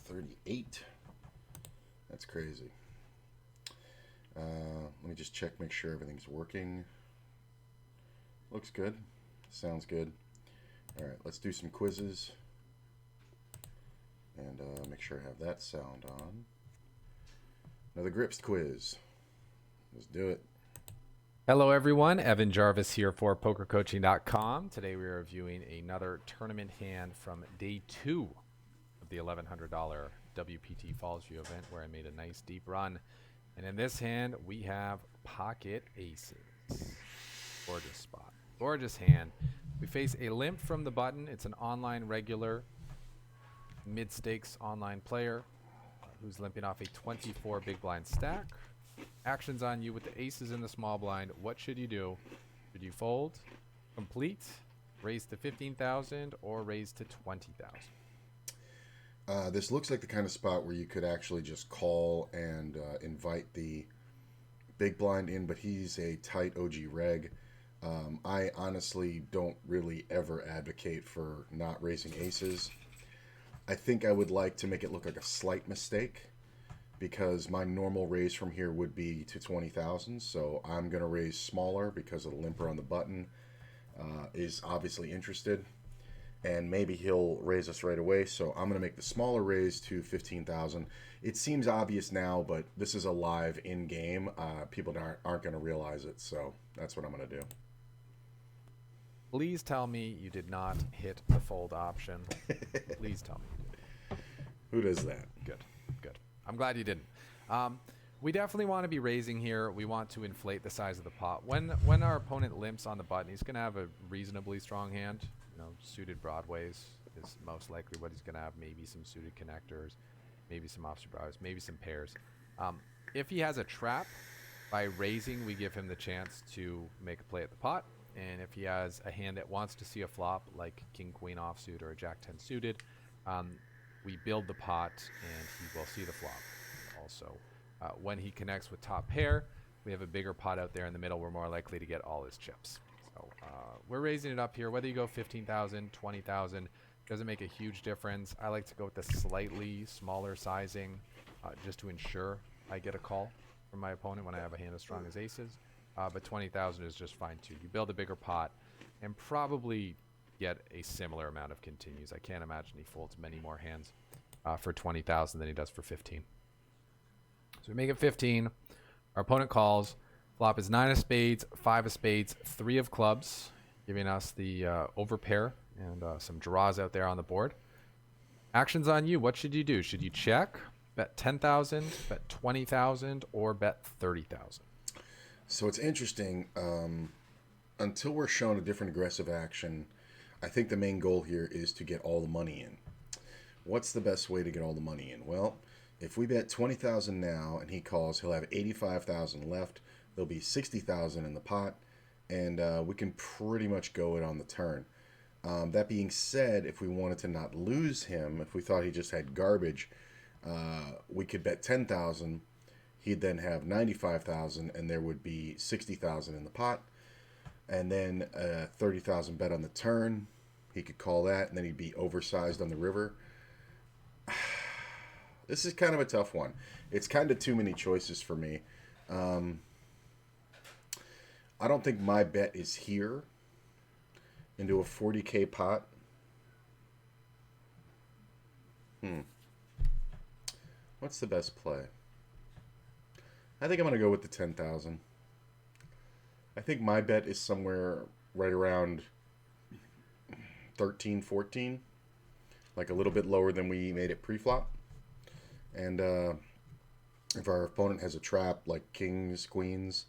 38. That's crazy. Let me just check, make sure everything's working. Looks good. Sounds good. All right, let's do some quizzes. And make sure I have that sound on. Another grips quiz. Let's do it. Hello, everyone. Evan Jarvis here for PokerCoaching.com. Today we are reviewing another tournament hand from day 2 of the $1,100 WPT Falls View event, where I made a nice deep run. And in this hand, we have pocket aces. Gorgeous spot. Gorgeous hand. We face a limp from the button. It's an online regular, mid-stakes online player who's limping off a 24 big blind stack. Actions on you with the aces in the small blind. What should you do? Should you fold, complete, raise to 15,000, or raise to 20,000? This looks like the kind of spot where you could actually just call and invite the big blind in, but he's a tight OG reg. I honestly don't really ever advocate for not raising aces. I think I would like to make it look like a slight mistake, because my normal raise from here would be to 20,000. So I'm going to raise smaller because of the limper on the button is obviously interested. And maybe he'll raise us right away. So I'm going to make the smaller raise to 15,000. It seems obvious now, but this is a live in-game. People aren't going to realize it. So that's what I'm going to do. Please tell me you did not hit the fold option. Please tell me you did. Who does that? Good, good. I'm glad you didn't. We definitely want to be raising here. We want to inflate the size of the pot. When our opponent limps on the button, he's going to have a reasonably strong hand. You know, suited broadways is most likely what he's going to have. Maybe some suited connectors, maybe some offsuit broadways, maybe some pairs. If he has a trap, by raising, we give him the chance to make a play at the pot. And if he has a hand that wants to see a flop, like King Queen offsuit or a Jack 10 suited, we build the pot and he will see the flop. Also, when he connects with top pair, we have a bigger pot out there in the middle. We're more likely to get all his chips. So we're raising it up here. Whether you go 15,000, 20,000, doesn't make a huge difference. I like to go with the slightly smaller sizing just to ensure I get a call from my opponent when I have a hand as strong as aces. But 20,000 is just fine too. You build a bigger pot and probably get a similar amount of continues. I can't imagine he folds many more hands for 20,000 than he does for 15. So we make it 15. Our opponent calls. Flop is 9 of spades, 5 of spades, 3 of clubs, giving us the overpair and some draws out there on the board. Actions on you. What should you do? Should you check, bet 10,000, bet 20,000, or bet 30,000? So it's interesting. Until we're shown a different aggressive action, I think the main goal here is to get all the money in. What's the best way to get all the money in? Well, if we bet 20,000 now and he calls, he'll have 85,000 left. There'll be 60,000 in the pot, and we can pretty much go it on the turn. That being said, if we wanted to not lose him, if we thought he just had garbage, we could bet 10,000. He'd then have 95,000, and there would be 60,000 in the pot, and then 30,000 bet on the turn. He could call that, and then he'd be oversized on the river. This is kind of a tough one. It's kind of too many choices for me. I don't think my bet is here into a 40K pot. What's the best play? I think I'm going to go with the 10,000. I think my bet is somewhere right around 13, 14. Like a little bit lower than we made it pre-flop. And if our opponent has a trap like kings, queens,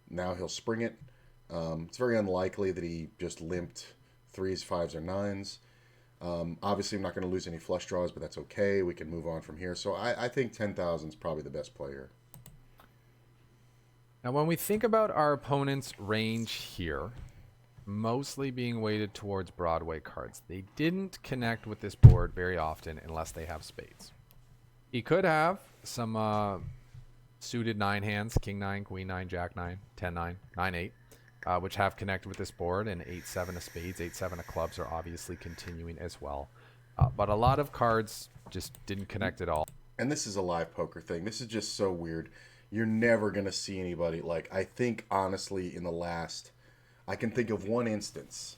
now he'll spring it. It's very unlikely that he just limped 3s, 5s, or 9s. Obviously, I'm not going to lose any flush draws, but that's okay. We can move on from here. So I think 10,000 is probably the best player. Now, when we think about our opponent's range here, mostly being weighted towards Broadway cards, they didn't connect with this board very often unless they have spades. He could have some suited 9 hands, king 9, queen 9, jack 9, 10 9, 9 8, which have connected with this board, and 8 7 of spades, 8 7 of clubs are obviously continuing as well. But a lot of cards just didn't connect at all. And this is a live poker thing. This is just so weird. You're never going to see anybody like, I think honestly in the last, I can think of one instance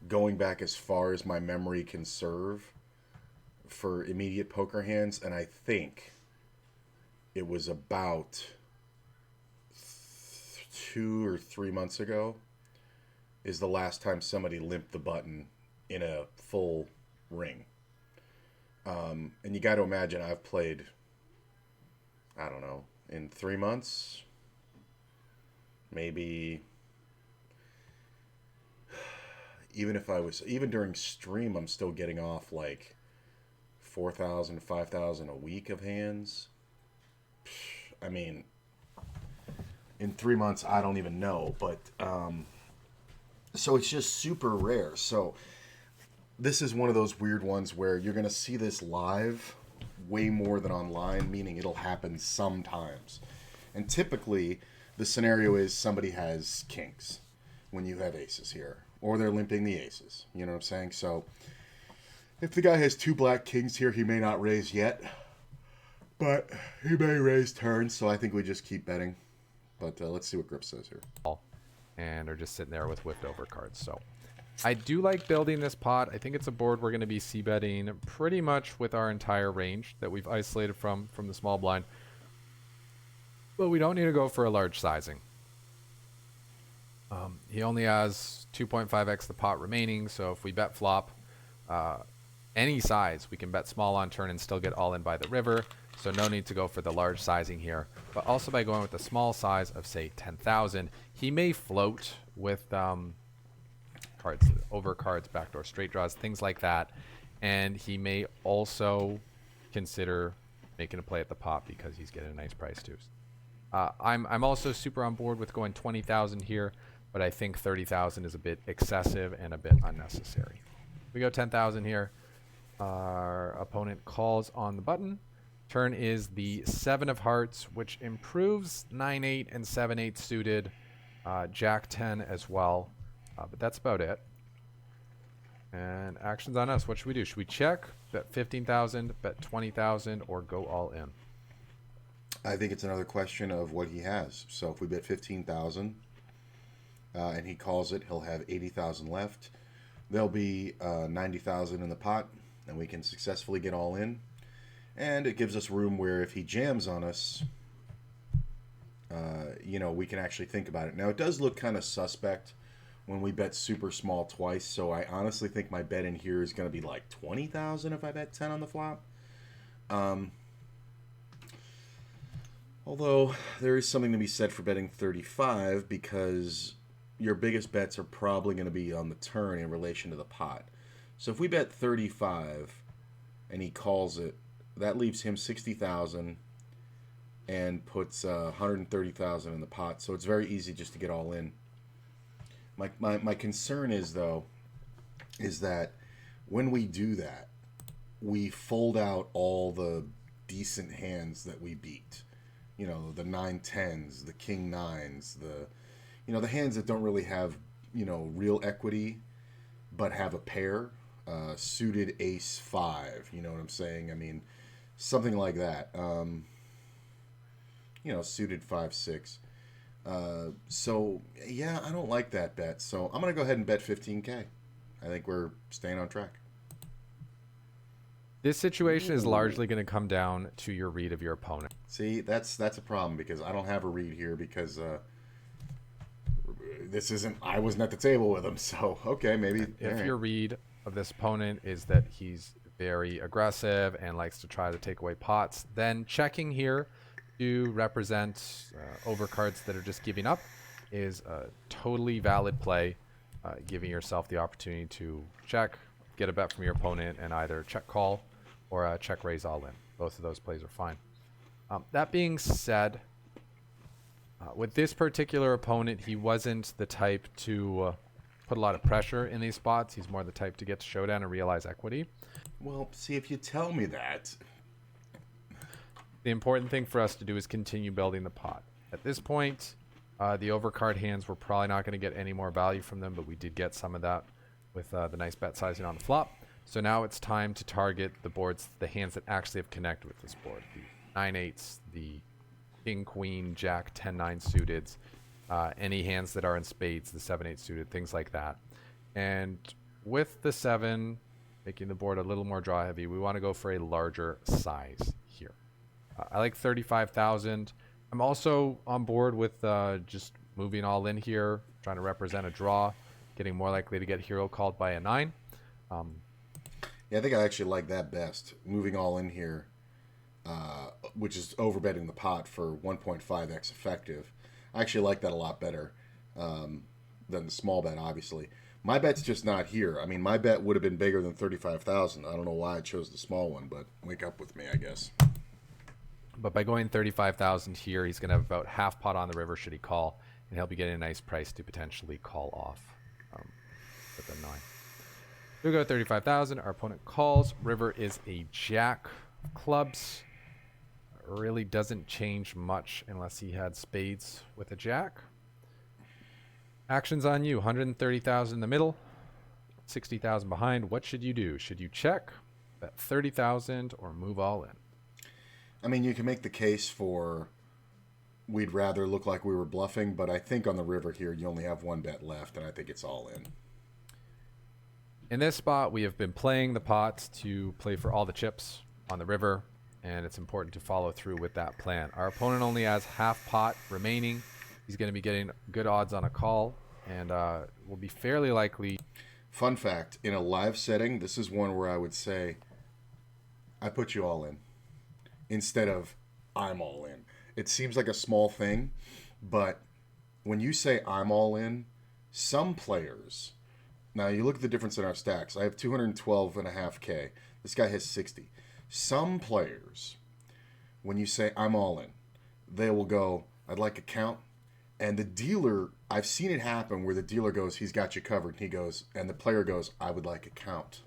going back as far as my memory can serve for immediate poker hands, and I think it was about 2 or 3 months ago is the last time somebody limped the button in a full ring. And you got to imagine I've played, I don't know, in 3 months, maybe, even during stream, I'm still getting off like 4,000, 5,000 a week of hands. I mean, in 3 months, I don't even know, but, so it's just super rare. So this is one of those weird ones where you're going to see this live way more than online, meaning it'll happen sometimes. And typically, the scenario is somebody has kings when you have aces here, or they're limping the aces. You know what I'm saying? So if the guy has 2 black kings here, he may not raise yet, but he may raise turns, so I think we just keep betting. But let's see what Grip says here. And are just sitting there with whipped over cards. So I do like building this pot. I think it's a board we're going to be c-betting pretty much with our entire range that we've isolated from the small blind. But we don't need to go for a large sizing. He only has 2.5x the pot remaining, so if we bet flop any size, we can bet small on turn and still get all in by the river. So no need to go for the large sizing here. But also by going with the small size of, say, 10,000, he may float with cards, over cards, backdoor straight draws, things like that. And he may also consider making a play at the pot because he's getting a nice price too. I'm also super on board with going 20,000 here, but I think 30,000 is a bit excessive and a bit unnecessary. We go 10,000 here. Our opponent calls on the button. Turn is the 7 of hearts, which improves 9-8 and 7-8 suited, Jack 10 as well. But that's about it. And actions on us. What should we do? Should we check, bet 15,000, bet 20,000, or go all in? I think it's another question of what he has. So if we bet 15,000 and he calls it, he'll have 80,000 left. There'll be 90,000 in the pot, and we can successfully get all in. And it gives us room where if he jams on us, we can actually think about it. Now, it does look kind of suspect when we bet super small twice, so I honestly think my bet in here is going to be like 20,000 if I bet 10 on the flop. Although, there is something to be said for betting 35 because your biggest bets are probably going to be on the turn in relation to the pot. So if we bet 35 and he calls it, that leaves him 60,000 and puts 130,000 in the pot. So it's very easy just to get all in. My concern is, though, is that when we do that, we fold out all the decent hands that we beat. You know, the 9-10s, the king 9s, the hands that don't really have, real equity, but have a pair. Suited ace 5, you know what I'm saying? I mean, something like that. Suited 5-6. So, yeah, I don't like that bet. So I'm going to go ahead and bet 15K. I think we're staying on track. This situation is largely going to come down to your read of your opponent. See, that's a problem because I don't have a read here because I wasn't at the table with him. So, okay, maybe. If your read of this opponent is that he's very aggressive and likes to try to take away pots, then checking here to represent overcards that are just giving up is a totally valid play, giving yourself the opportunity to check, get a bet from your opponent, and either check call or check raise all in. Both of those plays are fine. That being said, with this particular opponent, he wasn't the type to put a lot of pressure in these spots. He's more the type to get to showdown and realize equity. Well, see, if you tell me that. The important thing for us to do is continue building the pot. At this point, the overcard hands, we're probably not going to get any more value from them, but we did get some of that with the nice bet sizing on the flop. So now it's time to target the hands that actually have connected with this board. The 9/8s, the king, queen, jack, 10-9 suited, any hands that are in spades, the 7/8 suited, things like that. And with the 7 making the board a little more draw heavy, we want to go for a larger size here. I like 35,000. I'm also on board with just moving all in here, trying to represent a draw, getting more likely to get hero called by a 9. Yeah, I think I actually like that best. Moving all in here, which is overbetting the pot for 1.5x effective. I actually like that a lot better than the small bet, obviously. My bet's just not here. I mean, my bet would have been bigger than 35,000. I don't know why I chose the small one, but wake up with me, I guess. But by going 35,000 here, he's going to have about half pot on the river should he call, and he'll be getting a nice price to potentially call off with a 9. We go 35,000. Our opponent calls. River is a jack of clubs. Really doesn't change much unless he had spades with a jack. Actions on you. 130,000 in the middle, 60,000 behind. What should you do? Should you check, bet 30,000, or move all in? I mean, you can make the case for we'd rather look like we were bluffing, but I think on the river here, you only have one bet left, and I think it's all in. In this spot, we have been playing the pot to play for all the chips on the river, and it's important to follow through with that plan. Our opponent only has half pot remaining. He's going to be getting good odds on a call, and will be fairly likely. Fun fact, in a live setting, this is one where I would say, I put you all in, instead of I'm all in. It seems like a small thing, but when you say I'm all in, some players... Now, you look at the difference in our stacks. I have 212.5K. This guy has 60. Some players, when you say, I'm all in, they will go, I'd like a count. And the dealer, I've seen it happen where the dealer goes, he's got you covered. And he goes, and the player goes, I would like a count.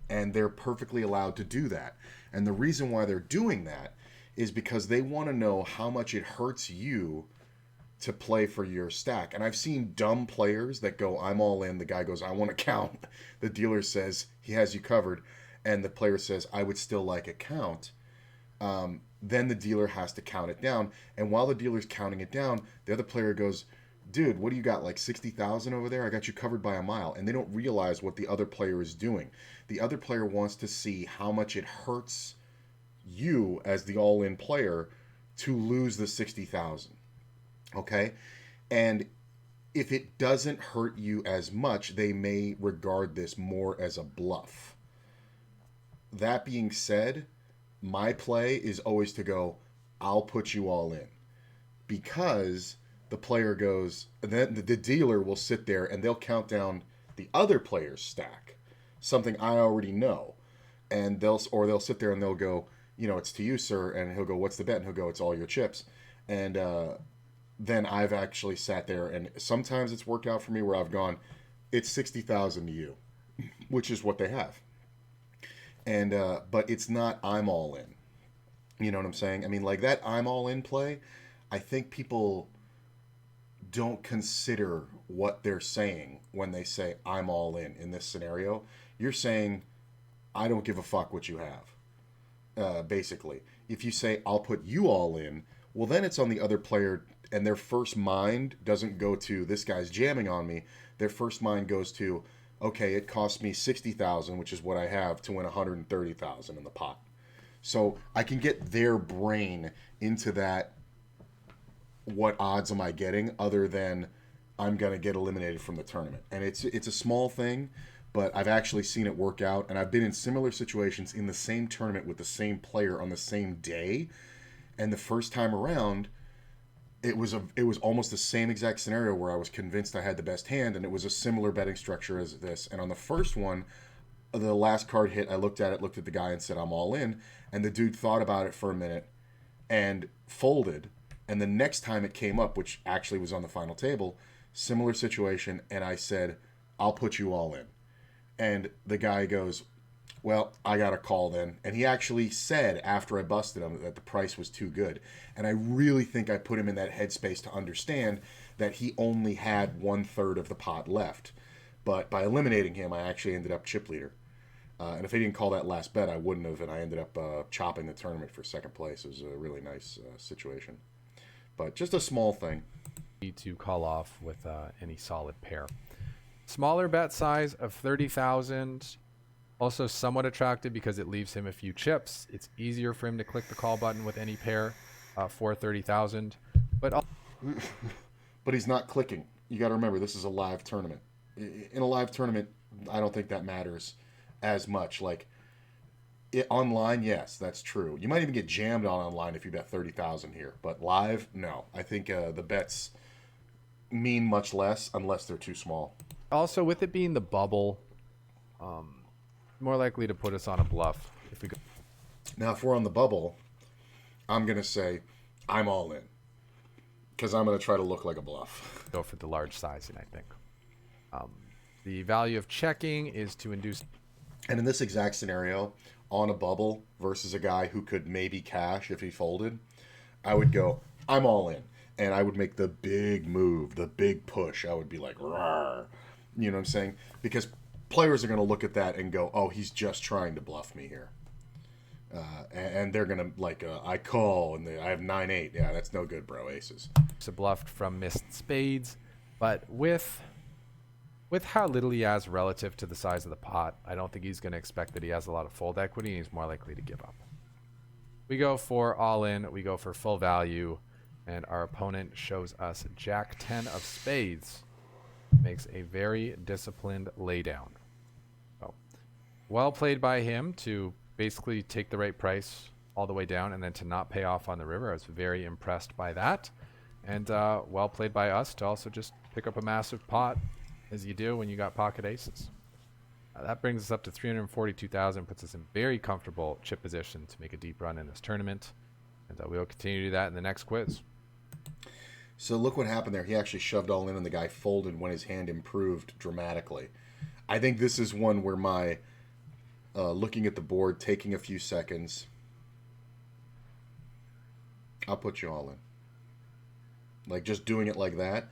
And they're perfectly allowed to do that. And the reason why they're doing that is because they want to know how much it hurts you to play for your stack. And I've seen dumb players that go, I'm all in. The guy goes, I want to count. The dealer says he has you covered. And the player says, I would still like a count. Then the dealer has to count it down. And while the dealer's counting it down, the other player goes, dude, what do you got? Like 60,000 over there? I got you covered by a mile. And they don't realize what the other player is doing. The other player wants to see how much it hurts you as the all-in player to lose the 60,000. Okay? And if it doesn't hurt you as much, they may regard this more as a bluff. That being said, my play is always to go, I'll put you all in. Because the player goes, then the dealer will sit there and they'll count down the other player's stack, something I already know. And they'll sit there and they'll go, you know, it's to you, sir. And he'll go, what's the bet? And he'll go, it's all your chips. And then I've actually sat there, and sometimes it's worked out for me where I've gone, it's 60,000 to you, which is what they have. And but it's not I'm all in. You know what I'm saying? I mean, like that I'm all in play, I think people don't consider what they're saying when they say I'm all in this scenario. You're saying I don't give a fuck what you have. Basically, if you say I'll put you all in, well then it's on the other player, and their first mind doesn't go to this guy's jamming on me. Their first mind goes to, okay, it cost me 60,000, which is what I have, to win 130,000 in the pot. So I can get their brain into that. What odds am I getting other than I'm going to get eliminated from the tournament? And it's a small thing, but I've actually seen it work out. And I've been in similar situations in the same tournament with the same player on the same day. And the first time around, it was almost the same exact scenario where I was convinced I had the best hand, and it was a similar betting structure as this. And on the first one, the last card hit, I looked at the guy and said, I'm all in. And the dude thought about it for a minute and folded. And the next time it came up, which actually was on the final table, similar situation, and I said, I'll put you all in. And the guy goes, well, I got a call then. And he actually said after I busted him that the price was too good. And I really think I put him in that headspace to understand that he only had 1/3 of the pot left. But by eliminating him, I actually ended up chip leader. And if he didn't call that last bet, I wouldn't have, and I ended up chopping the tournament for second place. It was a really nice situation. But just a small thing. To call off with any solid pair. Smaller bet size of 30,000. Also somewhat attractive because it leaves him a few chips. It's easier for him to click the call button with any pair for 30,000. But but he's not clicking. You got to remember, this is a live tournament. In a live tournament, I don't think that matters as much. Like online, yes, that's true. You might even get jammed on online if you bet 30,000 here. But live, no. I think the bets mean much less unless they're too small. Also, with it being the bubble, more likely to put us on a bluff if we go. Now, if we're on the bubble, I'm going to say I'm all in because I'm going to try to look like a bluff. Go for the large sizing, I think. The value of checking is to induce. And in this exact scenario, on a bubble versus a guy who could maybe cash if he folded, I would go, I'm all in. And I would make the big move, the big push. I would be like, rawr. You know what I'm saying? Because players are going to look at that and go, oh, he's just trying to bluff me here. And they're going to, like, I call, and I have 9-8. Yeah, that's no good, bro. Aces. So bluffed from missed spades. But with how little he has relative to the size of the pot, I don't think he's going to expect that he has a lot of fold equity, and he's more likely to give up. We go for all in. We go for full value. And our opponent shows us Jack 10 of spades. Makes a very disciplined laydown. So, well played by him to basically take the right price all the way down and then to not pay off on the river. I was very impressed by that. And well played by us to also just pick up a massive pot, as you do when you got pocket aces. That brings us up to 342,000, puts us in very comfortable chip position to make a deep run in this tournament. And we will continue to do that in the next quiz. So look what happened there. He actually shoved all in and the guy folded when his hand improved dramatically. I think this is one where my looking at the board, taking a few seconds, I'll put you all in. Like just doing it like that,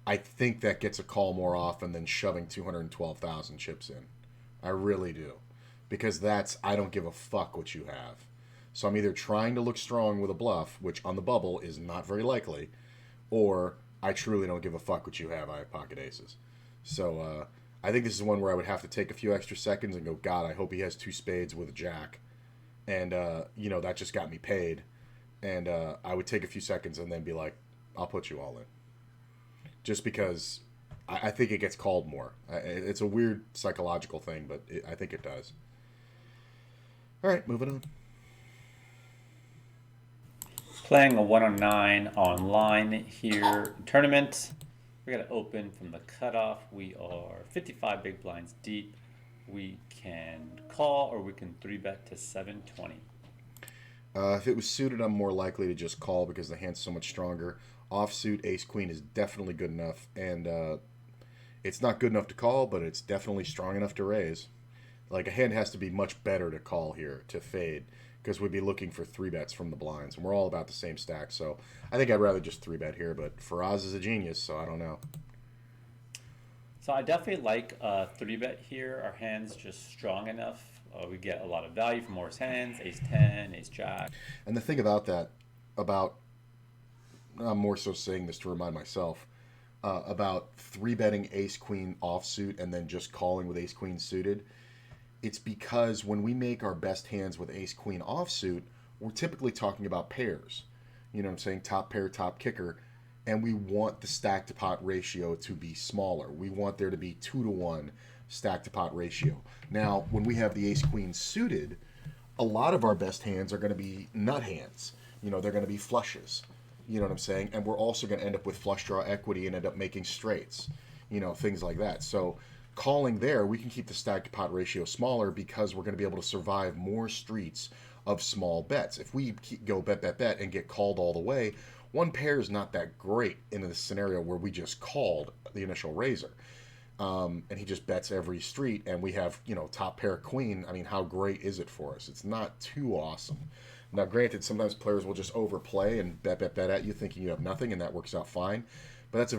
I think that gets a call more often than shoving 212,000 chips in. I really do. Because I don't give a fuck what you have. So I'm either trying to look strong with a bluff, which on the bubble is not very likely, or I truly don't give a fuck what you have. I have pocket aces. So I think this is one where I would have to take a few extra seconds and go, God, I hope he has two spades with a jack. And, that just got me paid. And I would take a few seconds and then be like, I'll put you all in. Just because I think it gets called more. It's a weird psychological thing, but I think it does. All right, moving on. Playing a 109 online here tournament. We're going to open from the cutoff. We are 55 big blinds deep. We can call or we can 3-bet to 720. If it was suited, I'm more likely to just call because the hand's so much stronger. Offsuit, ace-queen is definitely good enough. And it's not good enough to call, but it's definitely strong enough to raise. Like, a hand has to be much better to call here, to fade, because we'd be looking for 3-bets from the blinds. And we're all about the same stack, so I think I'd rather just 3-bet here. But Faraz is a genius, so I don't know. So I definitely like a 3-bet here. Our hand's just strong enough. We get a lot of value from Moore's hands, ace-10, ace-jack. And the thing about that, I'm more so saying this to remind myself, about 3-betting ace-queen offsuit and then just calling with ace-queen suited, it's because when we make our best hands with ace-queen offsuit, we're typically talking about pairs. You know what I'm saying? Top pair, top kicker. And we want the stack-to-pot ratio to be smaller. We want there to be 2-to-1 stack-to-pot ratio. Now, when we have the ace-queen suited, a lot of our best hands are going to be nut hands. They're going to be flushes. You know what I'm saying? And we're also going to end up with flush draw equity and end up making straights. Things like that. So calling there, we can keep the stack to pot ratio smaller because we're going to be able to survive more streets of small bets. If we go bet, bet, bet and get called all the way, one pair is not that great in this scenario where we just called the initial raiser. And he just bets every street and we have, top pair queen. I mean, how great is it for us? It's not too awesome. Now, granted, sometimes players will just overplay and bet, bet, bet at you thinking you have nothing, and that works out fine. But that's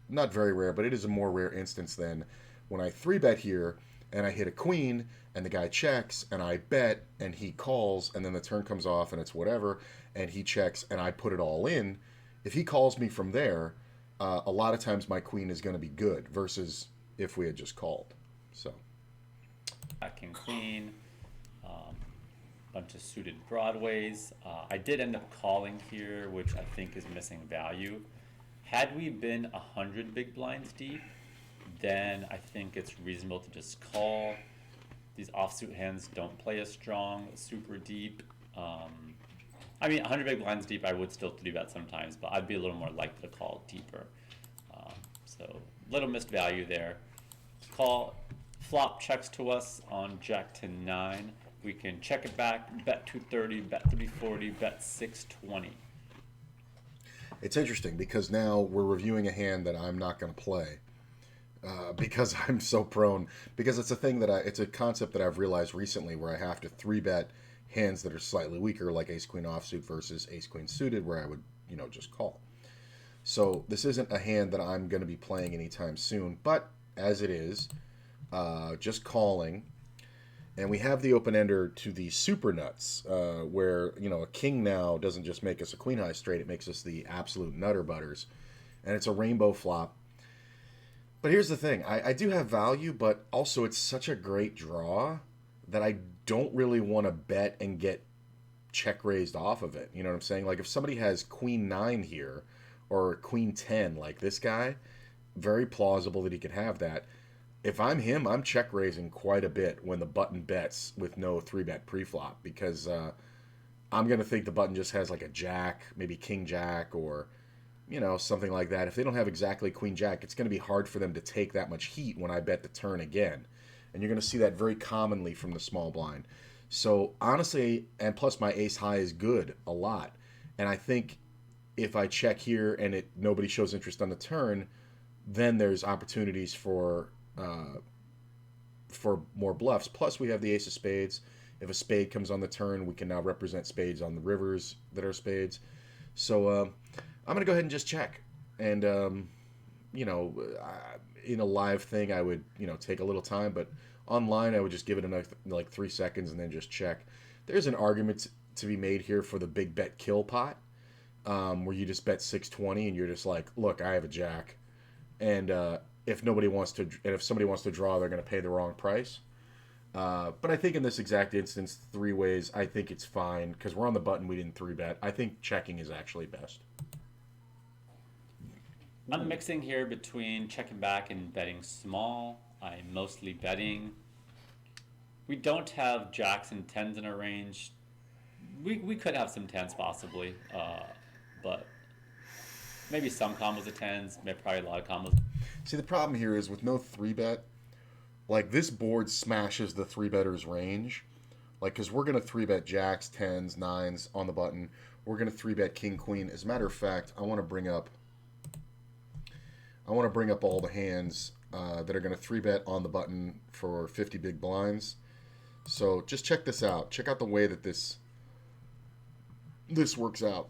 not very rare, but it is a more rare instance than when I 3-bet here and I hit a queen, and the guy checks, and I bet, and he calls, and then the turn comes off, and it's whatever, and he checks, and I put it all in. If he calls me from there, a lot of times my queen is going to be good versus if we had just called. So King queen, bunch of suited broadways. I did end up calling here, which I think is missing value. Had we been 100 big blinds deep, then I think it's reasonable to just call. These offsuit hands don't play as strong, super deep. I mean, 100 big blinds deep, I would still do that sometimes, but I'd be a little more likely to call deeper. So little missed value there. Call. Flop checks to us on Jack 10-9. We can check it back, bet 230, bet 340, bet 620. it's interesting because now we're reviewing a hand that I'm not going to play because I'm so prone. Because it's a thing that it's a concept that I've realized recently where I have to 3-bet hands that are slightly weaker, like Ace Queen offsuit versus Ace Queen suited, where I would just call. So this isn't a hand that I'm going to be playing anytime soon, but as it is, just calling. And we have the open-ender to the super nuts, where, a king now doesn't just make us a queen high straight, it makes us the absolute nutter butters. And it's a rainbow flop. But here's the thing, I do have value, but also it's such a great draw that I don't really want to bet and get check raised off of it. You know what I'm saying? Like if somebody has queen 9 here, or queen 10 like this guy, very plausible that he could have that. If I'm him, I'm check raising quite a bit when the button bets with no 3-bet pre-flop, because I'm going to think the button just has like a jack, maybe king jack, or something like that. If they don't have exactly queen jack, it's going to be hard for them to take that much heat when I bet the turn again. And you're going to see that very commonly from the small blind. So honestly, and plus my ace high is good a lot. And I think if I check here and nobody shows interest on the turn, then there's opportunities for more bluffs. Plus we have the ace of spades. If a spade comes on the turn, we can now represent spades on the rivers that are spades. So I'm going to go ahead and just check. And, in a live thing, I would, take a little time. But online, I would just give it another, 3 seconds and then just check. There's an argument to be made here for the big bet kill pot, where you just bet 620 and you're just like, look, I have a jack. And if somebody wants to draw, they're going to pay the wrong price. But I think in this exact instance, 3 ways, I think it's fine. Because we're on the button, we didn't 3-bet. I think checking is actually best. I'm mixing here between checking back and betting small. I'm mostly betting. We don't have jacks and 10s in our range. We could have some 10s possibly, but maybe some combos of 10s, maybe probably a lot of combos. See, the problem here is with no 3-bet, like this board smashes the 3-betters range. Like, because we're going to 3-bet jacks, 10s, 9s on the button. We're going to 3-bet king, queen. As a matter of fact, I want to bring up all the hands that are going to 3-bet on the button for 50 big blinds. So just check this out. Check out the way that this works out.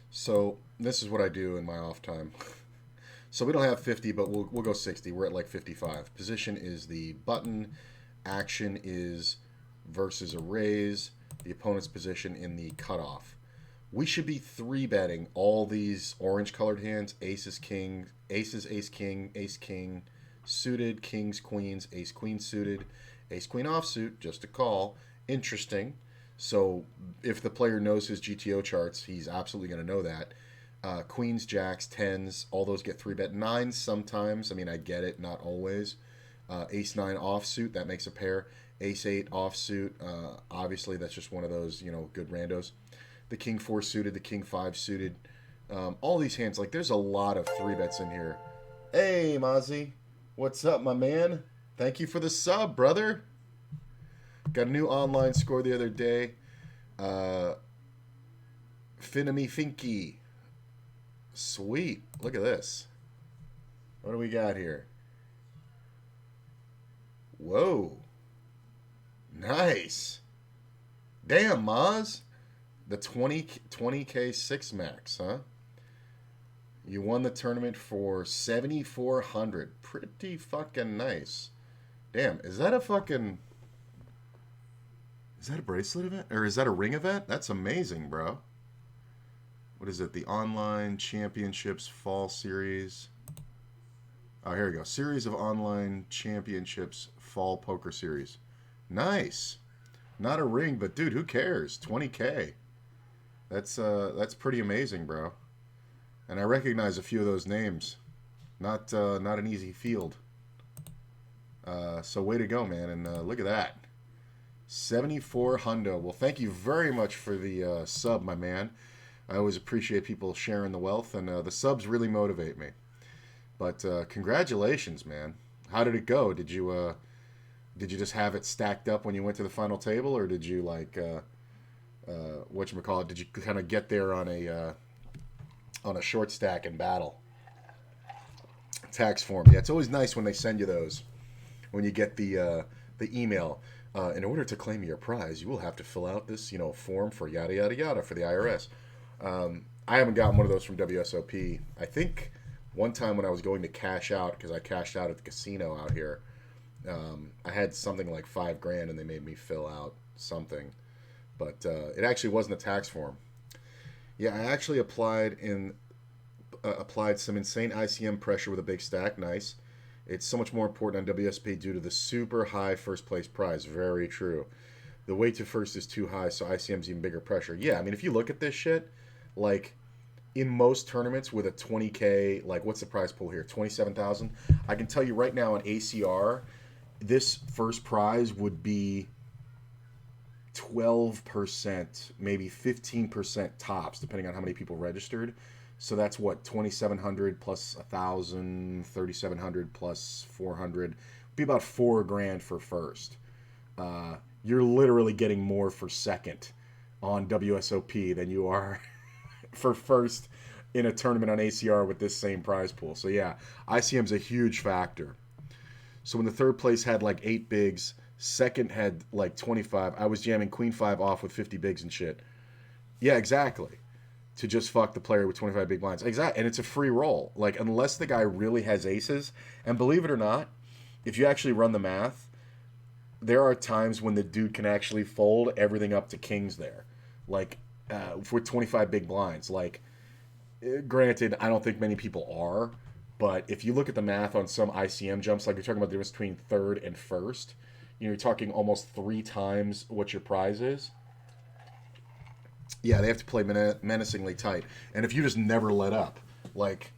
So this is what I do in my off time. So we don't have 50, but we'll go 60. We're at like 55. Position is the button. Action is versus a raise. The opponent's position in the cutoff. We should be 3-betting all these orange-colored hands. Aces, king, aces, ace, king, suited, kings, queens, ace, queen suited, ace, queen offsuit, just a call. Interesting. So if the player knows his GTO charts, he's absolutely going to know that. Queens, jacks, 10s, all those get 3-bet. 9s sometimes. I mean, I get it, not always. Ace 9 offsuit, that makes a pair. Ace 8 offsuit, obviously that's just one of those, good randos. The king 4 suited, the king 5 suited. All these hands, like there's a lot of 3-bets in here. Hey, Mozzie. What's up, my man? Thank you for the sub, brother. Got a new online score the other day. Finamy Finky. Sweet. Look at this. What do we got here? Whoa. Nice. Damn, Moz. The 20K 6 max, huh? You won the tournament for 7,400. Pretty fucking nice. Damn, is that a fucking... Is that a bracelet event? Or is that a ring event? That's amazing, bro. What is it? The Online Championships Fall Series. Oh, here we go. Series of Online Championships Fall Poker Series. Nice. Not a ring, but dude, who cares? 20K. That's pretty amazing, bro. And I recognize a few of those names. Not an easy field. So way to go, man. And look at that. 74 hundo. Well, thank you very much for the sub, my man. I always appreciate people sharing the wealth, and the subs really motivate me. But congratulations, man. How did it go? Did you just have it stacked up when you went to the final table, or did you like whatchamacallit? Did you kind of get there on a short stack in battle? Tax form. Yeah, it's always nice when they send you those. When you get the email. In order to claim your prize, you will have to fill out this, form for yada yada yada for the IRS. I haven't gotten one of those from WSOP. I think one time when I was going to cash out, because I cashed out at the casino out here, I had something like $5,000, and they made me fill out something, but it actually wasn't a tax form. Yeah, I actually applied some insane ICM pressure with a big stack. Nice. It's so much more important on WSP due to the super high first place prize. Very true. The weight to first is too high, so ICM's even bigger pressure. Yeah, I mean, if you look at this shit, like, in most tournaments with a 20K, like, what's the prize pool here? 27,000? I can tell you right now on ACR, this first prize would be 12%, maybe 15% tops, depending on how many people registered. So that's what, 2,700 plus 1,000, 3,700 plus 400, be about $4,000 for first. You're literally getting more for second on WSOP than you are for first in a tournament on ACR with this same prize pool. So yeah, ICM's a huge factor. So when the third place had like 8 bigs, second had like 25, I was jamming queen 5 off with 50 bigs and shit. Yeah, exactly. To just fuck the player with 25 big blinds. Exactly. And it's a free roll. Like, unless the guy really has aces, and believe it or not, if you actually run the math, there are times when the dude can actually fold everything up to kings there. Like, for 25 big blinds. Like, granted, I don't think many people are, but if you look at the math on some ICM jumps, like you're talking about the difference between third and first, you're talking almost 3 times what your prize is. Yeah, they have to play menacingly tight. And if you just never let up, like,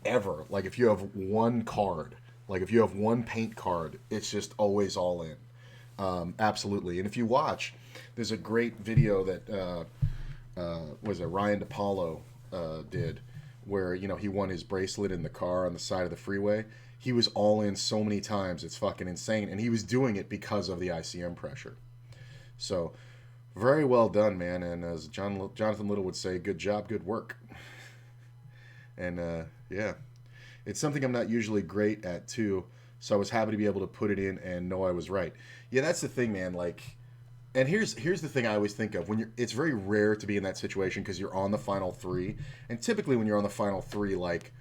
ever, like if you have one card, like if you have one paint card, it's just always all in. Absolutely. And if you watch, there's a great video that, was it Ryan DePaulo did, where, he won his bracelet in the car on the side of the freeway. He was all in so many times, it's fucking insane. And he was doing it because of the ICM pressure. So... very well done, man. And as Jonathan Little would say, good job, good work. And yeah, it's something I'm not usually great at too. So I was happy to be able to put it in and know I was right. Yeah, that's the thing, man. Like, and here's the thing I always think of when it's very rare to be in that situation because you're on the final 3, and typically when you're on the final 3, like,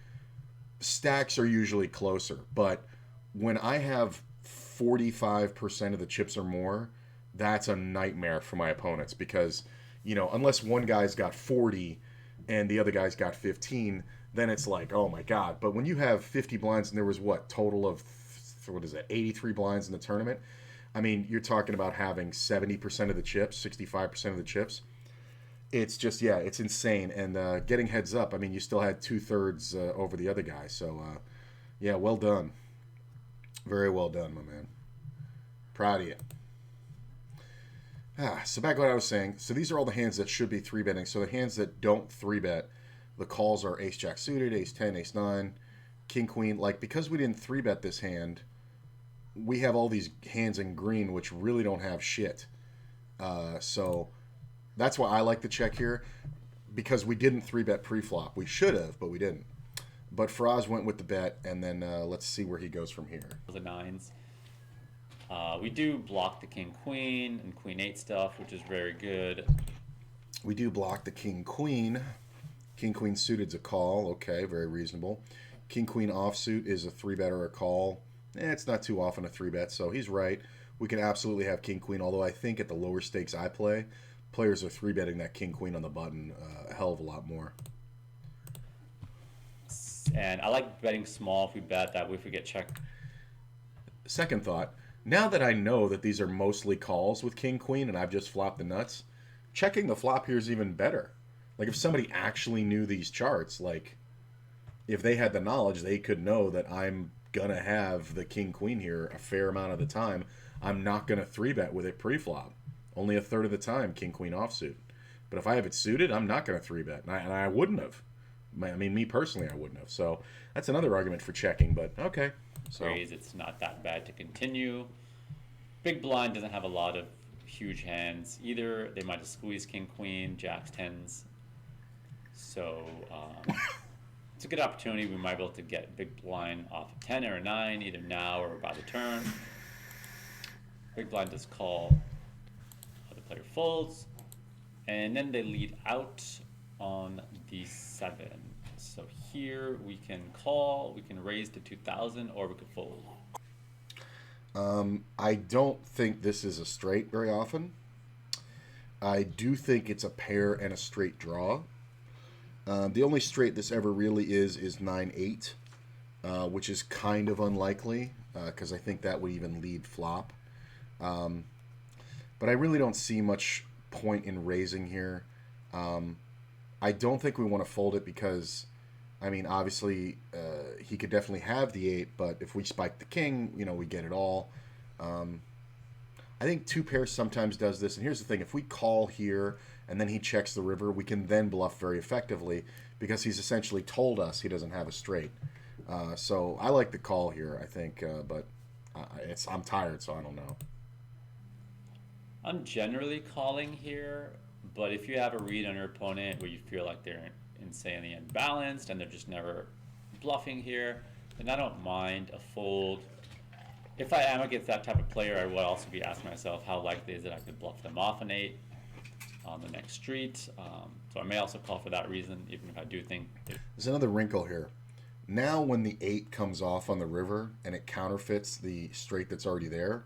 stacks are usually closer. But when I have 45% of the chips or more, that's a nightmare for my opponents because, unless one guy's got 40 and the other guy's got 15, then it's like, oh my God. But when you have 50 blinds and there was total of, 83 blinds in the tournament? I mean, you're talking about having 70% of the chips, 65% of the chips. It's just, yeah, it's insane. And getting heads up, I mean, you still had 2/3 over the other guy. So, yeah, well done. Very well done, my man. Proud of you. So back to what I was saying. So these are all the hands that should be 3-betting. So the hands that don't 3-bet, the calls are ace-jack suited, ace-10, ace-9, king-queen. Like, because we didn't 3-bet this hand, we have all these hands in green which really don't have shit. So that's why I like to check here, because we didn't 3-bet pre-flop. We should have, but we didn't. But Faraz went with the bet, and then let's see where he goes from here. The 9s. We do block the king-queen and queen-8 stuff, which is very good. We do block the king-queen. King queen suited's a call. Okay, very reasonable. King queen offsuit is a three bet or a call. It's not too often a three bet, so he's right. We can absolutely have king queen. Although I think at the lower stakes I play, players are three betting that king queen on the button a hell of a lot more. And I like betting small if we bet that way if we get checked. Second thought, now that I know that these are mostly calls with king queen and I've just flopped the nuts, checking the flop here is even better. Like if somebody actually knew these charts, like if they had the knowledge, they could know that I'm gonna have the king queen here a fair amount of the time. I'm not gonna three bet with it pre-flop. Only a third of the time king queen offsuit. But if I have it suited, I'm not gonna three bet, and I wouldn't have. I mean, me personally, I wouldn't have. So that's another argument for checking. But okay. So Raise, it's not that bad to continue. Big blind doesn't have a lot of huge hands either. They might have squeezed king queen, jacks, tens. So it's a good opportunity. We might be able to get big blind off a 10 or a 9, either now or by the turn. Big blind does call. The player folds. And then they lead out on the 7. So here we can call, we can raise to 2,000, or we could fold. I don't think this is a straight very often. I do think it's a pair and a straight draw. The only straight this ever really is 9-8, which is kind of unlikely because I think that would even lead flop. But I really don't see much point in raising here. I don't think we want to fold it because, I mean, obviously he could definitely have the 8, but if we spike the king, we get it all. I think two pairs sometimes does this, and here's the thing: if we call here and then he checks the river, we can then bluff very effectively because he's essentially told us he doesn't have a straight. So I like the call here, I think, but I'm tired, so I don't know. I'm generally calling here, but if you have a read on your opponent where you feel like they're insanely unbalanced and they're just never bluffing here, then I don't mind a fold. If I am against that type of player, I would also be asking myself how likely is it I could bluff them off an 8 on the next street. So I may also call for that reason, even if I do think there's another wrinkle here. Now when the 8 comes off on the river and it counterfeits the straight that's already there,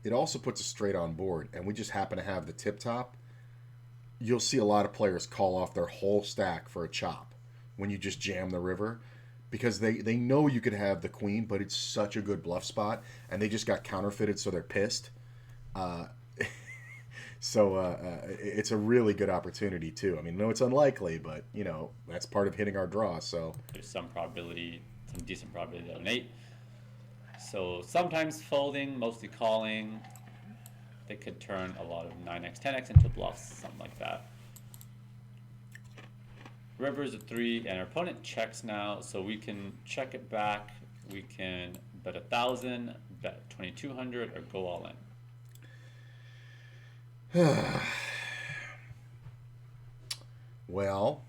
it also puts a straight on board, and we just happen to have the tip top. You'll see a lot of players call off their whole stack for a chop when you just jam the river, because they know you could have the queen, but it's such a good bluff spot, and they just got counterfeited, so they're pissed. So it's a really good opportunity too. I mean, no, it's unlikely, but that's part of hitting our draw. So there's some probability, some decent probability of an 8. So sometimes folding, mostly calling. They could turn a lot of 9x, 10x into bluffs, something like that. River is a 3, and our opponent checks now, so we can check it back. We can bet 1,000, bet 2,200, or go all in. Well,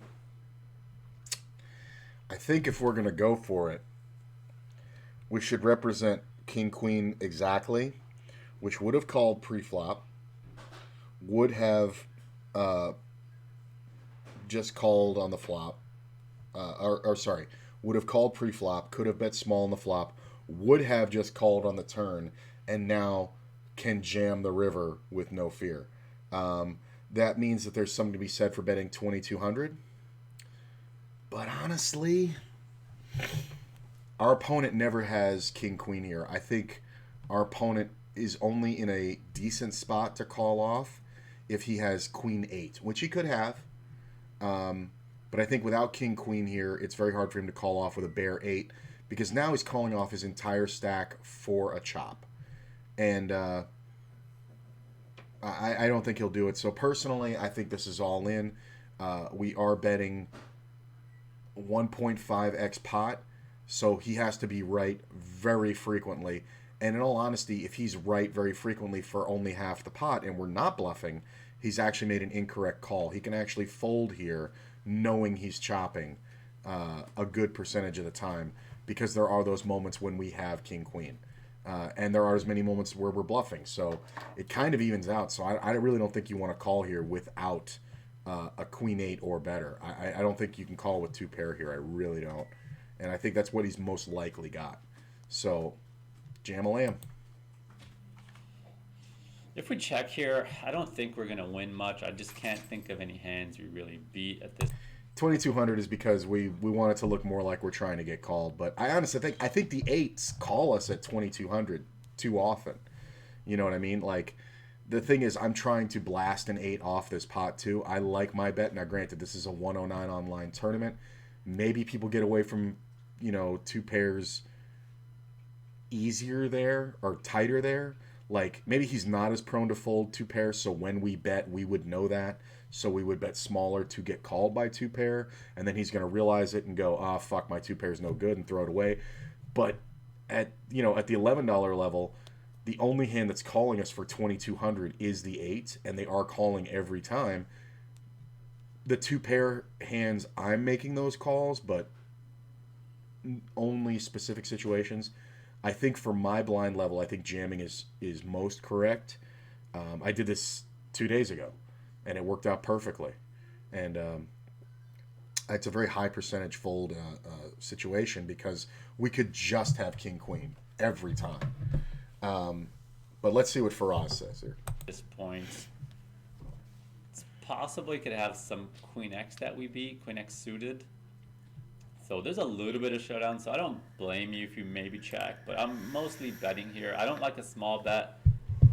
I think if we're going to go for it, we should represent king queen exactly, which would have called pre-flop, would have just called on the flop, would have called pre-flop, could have bet small on the flop, would have just called on the turn, and now can jam the river with no fear. That means that there's something to be said for betting 2,200. But honestly, our opponent never has king queen here. I think our opponent is only in a decent spot to call off if he has queen 8, which he could have. But I think without king queen here, it's very hard for him to call off with a bare 8, because now he's calling off his entire stack for a chop. And I don't think he'll do it. So personally, I think this is all in. We are betting 1.5x pot, so he has to be right very frequently. And in all honesty, if he's right very frequently for only half the pot and we're not bluffing, he's actually made an incorrect call. He can actually fold here knowing he's chopping a good percentage of the time, because there are those moments when we have king queen. And there are as many moments where we're bluffing. So it kind of evens out. So I really don't think you want to call here without a queen eight or better. I don't think you can call with two pair here. I really don't. And I think that's what he's most likely got. So, jam a lamb. If we check here, I don't think we're going to win much. I just can't think of any hands we really beat at this. 2200 is because we want it to look more like we're trying to get called. But I honestly think the eights call us at 2200 too often. You know what I mean? Like, the thing is, I'm trying to blast an 8 off this pot too. I like my bet. Now, granted, this is a 109 online tournament. Maybe people get away from, two pairs easier there or tighter there. Like, maybe he's not as prone to fold two pairs, so when we bet, we would know that. So we would bet smaller to get called by two pair, and then he's going to realize it and go, fuck, my two pair is no good, and throw it away. But at the $11 level, the only hand that's calling us for 2200 is the 8, and they are calling every time. The two pair hands, I'm making those calls, but only specific situations. I think for my blind level, I think jamming is most correct. I did this 2 days ago, and it worked out perfectly. And it's a very high percentage fold situation because we could just have king queen every time. But let's see what Faraz says here. At this point, it's possibly could have some queen X that we beat, queen X suited. So there's a little bit of showdown, so I don't blame you if you maybe check, but I'm mostly betting here. I don't like a small bet.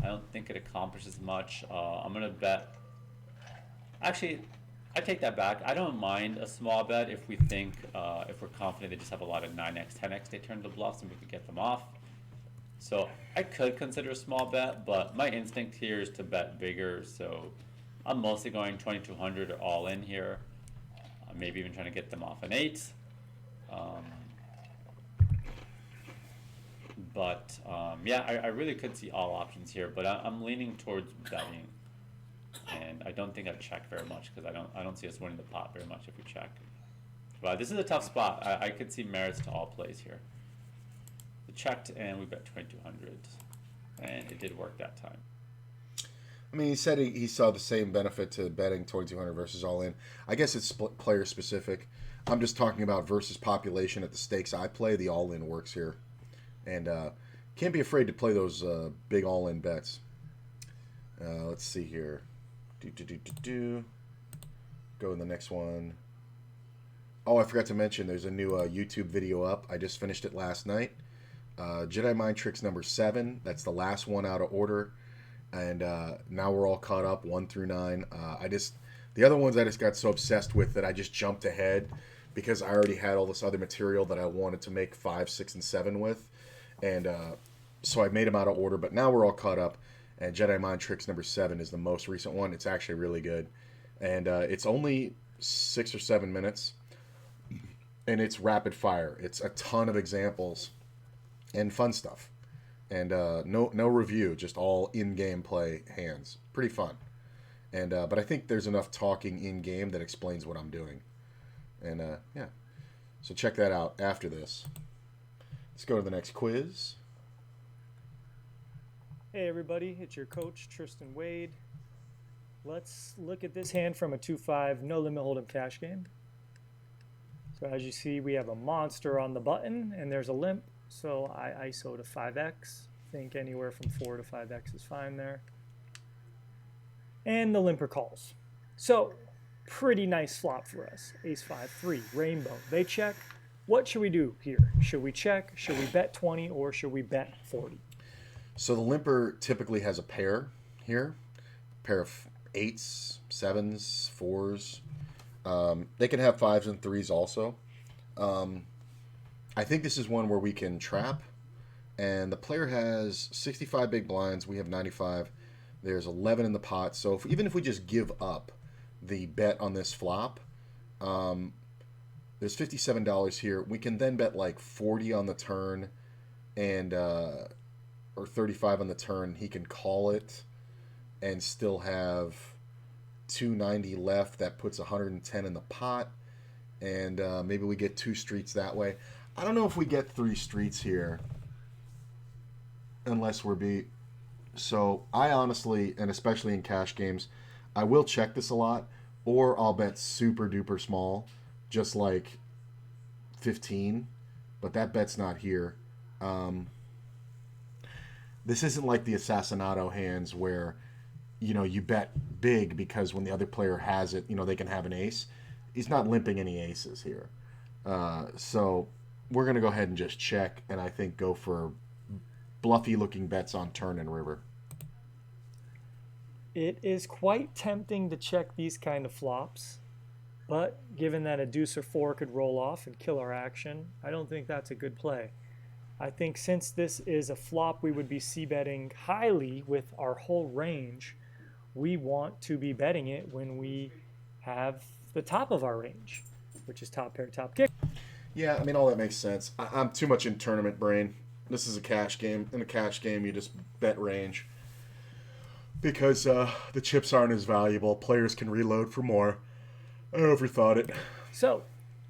I don't think it accomplishes much. I'm going to bet. Actually, I take that back. I don't mind a small bet if we think, if we're confident they just have a lot of 9x, 10x they turn the bluffs and we could get them off. So I could consider a small bet, but my instinct here is to bet bigger. So I'm mostly going 2200 or all in here. Maybe even trying to get them off an 8. Yeah, I really could see all options here, but I'm leaning towards betting, and I don't think I'd check very much because I don't see us winning the pot very much if we check. But this is a tough spot. I could see merits to all plays here. We checked and we bet 2200, and it did work that time. I mean, he said he saw the same benefit to betting 2200 versus all in. I guess it's player specific. I'm just talking about versus population at the stakes I play. The all in works here, and can't be afraid to play those big all in bets. Let's see here. Go to the next one. Oh, I forgot to mention there's a new YouTube video up. I just finished it last night. Jedi Mind Tricks number 7. That's the last one out of order. And now we're all caught up 1 through 9. The other ones I just got so obsessed with that I just jumped ahead because I already had all this other material that I wanted to make 5, 6, and 7 with. And so I made them out of order. But now we're all caught up. And Jedi Mind Tricks number 7 is the most recent one. It's actually really good. And it's only 6 or 7 minutes. And it's rapid fire. It's a ton of examples and fun stuff. And no review, just all in-game play hands. Pretty fun. And but I think there's enough talking in-game that explains what I'm doing. And yeah. So check that out after this. Let's go to the next quiz. Hey everybody, it's your coach, Tristan Wade. Let's look at this hand from a 2-5 no limit hold'em cash game. So as you see, we have a monster on the button and there's a limp. So I ISO to 5x. Think anywhere from 4 to 5x is fine there. And the limper calls. So pretty nice flop for us. Ace 5-3, rainbow. They check. What should we do here? Should we check? Should we bet 20 or should we bet 40? So the limper typically has a pair here. Pair of 8s, 7s, 4s. They can have 5s and 3s also. I think this is one where we can trap. And the player has 65 big blinds. We have 95. There's 11 in the pot. So even if we just give up the bet on this flop, there's $57 here. We can then bet like 40 on the turn and or 35 on the turn. He can call it and still have 290 left. That puts 110 in the pot. And maybe we get 2 streets that way. I don't know if we get 3 streets here unless we're beat. So I honestly, and especially in cash games, I will check this a lot, or I'll bet super duper small, just like 15, but that bet's not here. Um, this isn't like the Assassinato hands where, you bet big because when the other player has it, they can have an ace. He's not limping any aces here. So we're going to go ahead and just check, and I think go for bluffy looking bets on turn and river. It is quite tempting to check these kind of flops, but given that a deuce or four could roll off and kill our action, I don't think that's a good play. I think since this is a flop we would be c-betting highly with our whole range, we want to be betting it when we have the top of our range, which is top pair, top kick. Yeah, I mean, all that makes sense. I'm too much in tournament brain. This is a cash game. In a cash game, you just bet range. Because the chips aren't as valuable. Players can reload for more. I overthought it. So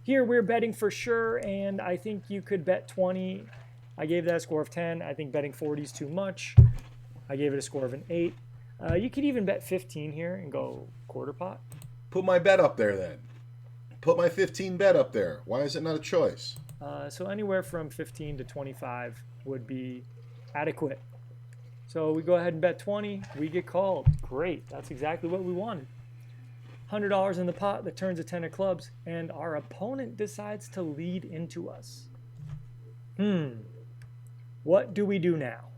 here we're betting for sure, and I think you could bet 20. I gave that a score of 10. I think betting 40 is too much. I gave it a score of an 8. You could even bet 15 here and go quarter pot. Put my bet up there then. Put my 15 bet up there. Why is it not a choice? So anywhere from 15 to 25 would be adequate. So we go ahead and bet 20. We get called. Great. That's exactly what we wanted. $100 in the pot that turns a 10 of clubs, and our opponent decides to lead into us. What do we do now?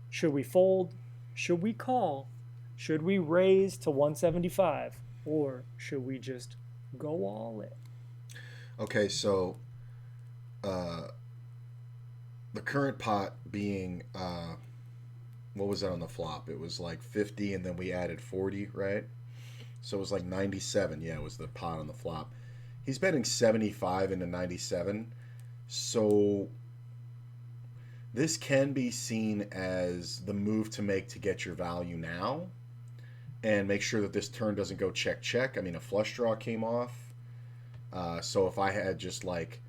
Should we fold? Should we call? Should we raise to 175? Or should we just go all in? Okay, so the current pot being, what was that on the flop? It was like 50 and then we added 40, right? So it was like 97. Yeah, it was the pot on the flop. He's betting 75 into 97. So this can be seen as the move to make to get your value now and make sure that this turn doesn't go check, check. I mean, a flush draw came off. So if I had just like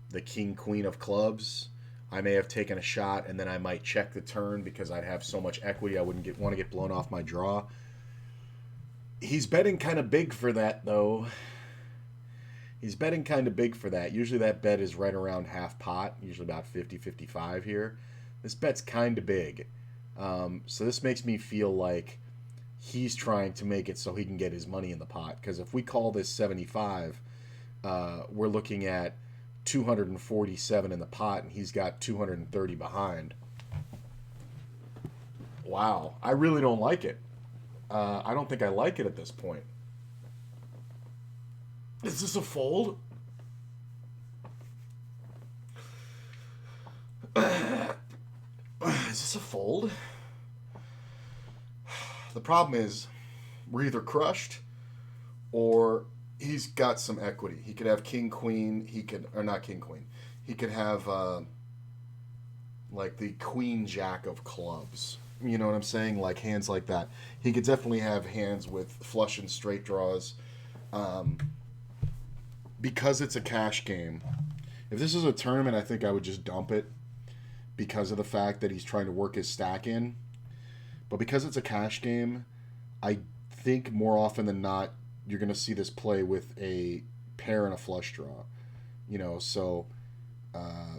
the king, queen of clubs, I may have taken a shot and then I might check the turn because I'd have so much equity I wouldn't want to get blown off my draw. He's betting kind of big for that, though. He's betting kind of big for that. Usually that bet is right around half pot, usually about 50, 55 here. This bet's kind of big. So this makes me feel like he's trying to make it so he can get his money in the pot. Because if we call this 75, we're looking at 247 in the pot, and he's got 230 behind. Wow. I really don't like it. I don't think I like it at this point. Is this a fold? Is this a fold? The problem is we're either crushed or he's got some equity. He could have king, queen. He could, or not king, queen. He could have like the queen, jack of clubs. You know what I'm saying? Like hands like that. He could definitely have hands with flush and straight draws. Because it's a cash game. If this is a tournament, I think I would just dump it because of the fact that he's trying to work his stack in. But because it's a cash game, I think more often than not, you're going to see this play with a pair and a flush draw. You know, so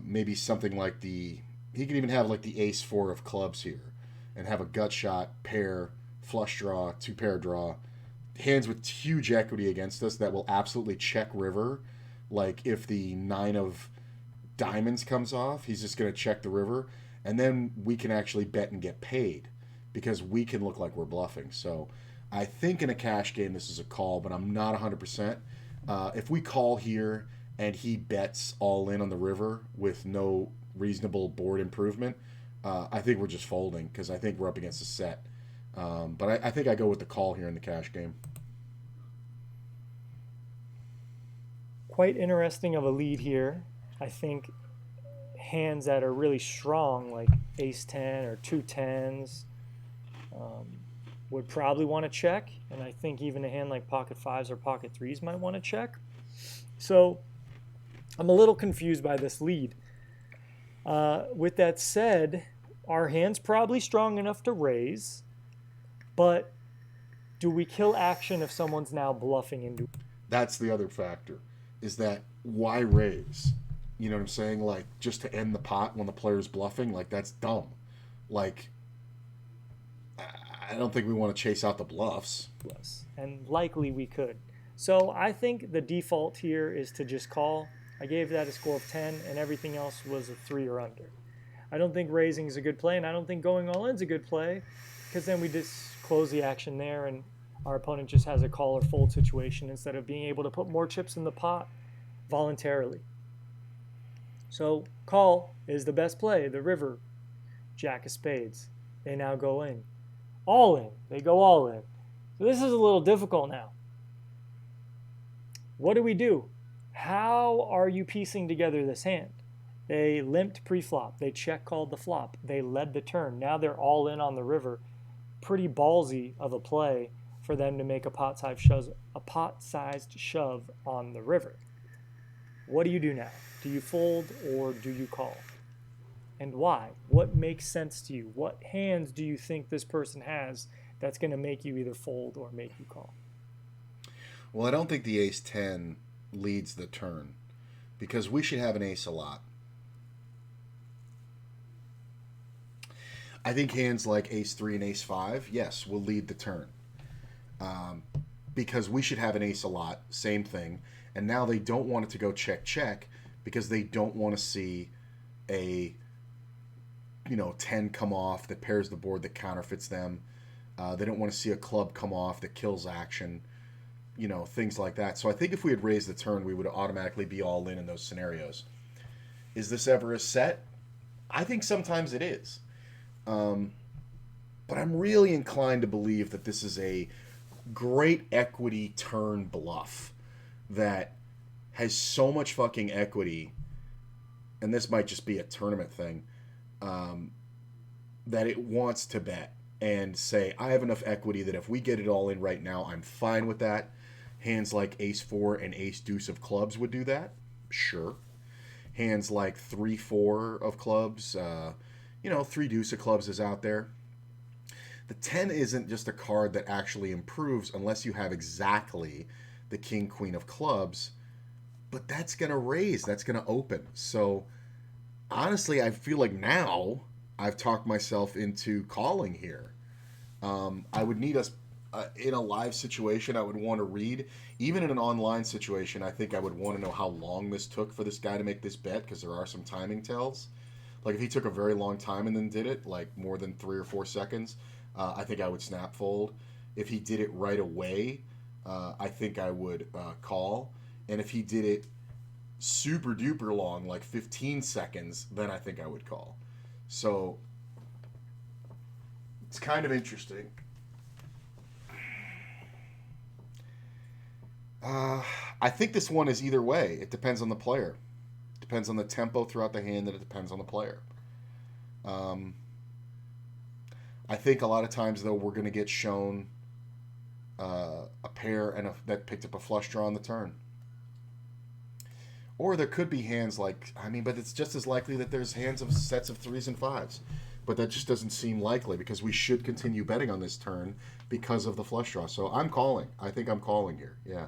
maybe something like he could even have like the ace-4 of clubs here and have a gut shot, pair, flush draw, two pair draw. Hands with huge equity against us that will absolutely check river. Like if the 9 of diamonds comes off, he's just going to check the river. And then we can actually bet and get paid because we can look like we're bluffing. So I think in a cash game this is a call, but I'm not 100%. If we call here and he bets all in on the river with no reasonable board improvement, I think we're just folding because I think we're up against a set. But I think I go with the call here in the cash game. Quite interesting of a lead here. I think hands that are really strong, like ace 10 or two tens, would probably want to check. And I think even a hand like pocket fives or pocket threes might want to check. So I'm a little confused by this lead. With that said, our hand's probably strong enough to raise. But do we kill action if someone's now bluffing into? That's the other factor, is that why raise? You know what I'm saying? Like, just to end the pot when the player's bluffing, like, that's dumb. Like, I don't think we want to chase out the bluffs. Yes, and likely we could. So I think the default here is to just call. I gave that a score of 10, and everything else was a 3 or under. I don't think raising is a good play, and I don't think going all in is a good play, because then we just close the action there, and our opponent just has a call or fold situation instead of being able to put more chips in the pot voluntarily. So call is the best play. The river, jack of spades. They now go in. All in. They go all in. So this is a little difficult now. What do? How are you piecing together this hand? They limped pre-flop. They check-called the flop. They led the turn. Now they're all in on the river. Pretty ballsy of a play for them to make a pot-sized shove on the river. What do you do now? Do you fold or do you call? And why? What makes sense to you? What hands do you think this person has that's going to make you either fold or make you call? Well, I don't think the ace-10 leads the turn, because we should have an ace a lot. I think hands like ace-3 and ace-5, yes, will lead the turn. Because we should have an ace a lot, same thing. And now they don't want it to go check-check because they don't want to see a 10 come off that pairs the board that counterfeits them. They don't want to see a club come off that kills action, things like that. So I think if we had raised the turn, we would automatically be all in those scenarios. Is this ever a set? I think sometimes it is. But I'm really inclined to believe that this is a great equity turn bluff that has so much fucking equity, and this might just be a tournament thing, that it wants to bet and say, I have enough equity that if we get it all in right now, I'm fine with that. Hands like ace-4 and ace-deuce of clubs would do that. Sure. Hands like 3-4 of clubs, 3-deuce of clubs is out there. The 10 isn't just a card that actually improves unless you have exactly the king-queen of clubs, but that's going to raise, that's going to open. So honestly, I feel like now I've talked myself into calling here. I would need us in a live situation. I would want to read. Even in an online situation, I think I would want to know how long this took for this guy to make this bet, because there are some timing tells. Like if he took a very long time and then did it, like more than 3 or 4 seconds, I think I would snap fold. If he did it right away, I think I would call. And if he did it super duper long, like 15 seconds, then I think I would call. So it's kind of interesting. I think this one is either way. It depends on the player. It depends on the tempo throughout the hand, and it depends on the player. I think a lot of times, though, we're going to get shown a pair and that picked up a flush draw on the turn. Or there could be hands like, but it's just as likely that there's hands of sets of 3s and 5s. But that just doesn't seem likely because we should continue betting on this turn because of the flush draw. So I'm calling. I think I'm calling here. Yeah.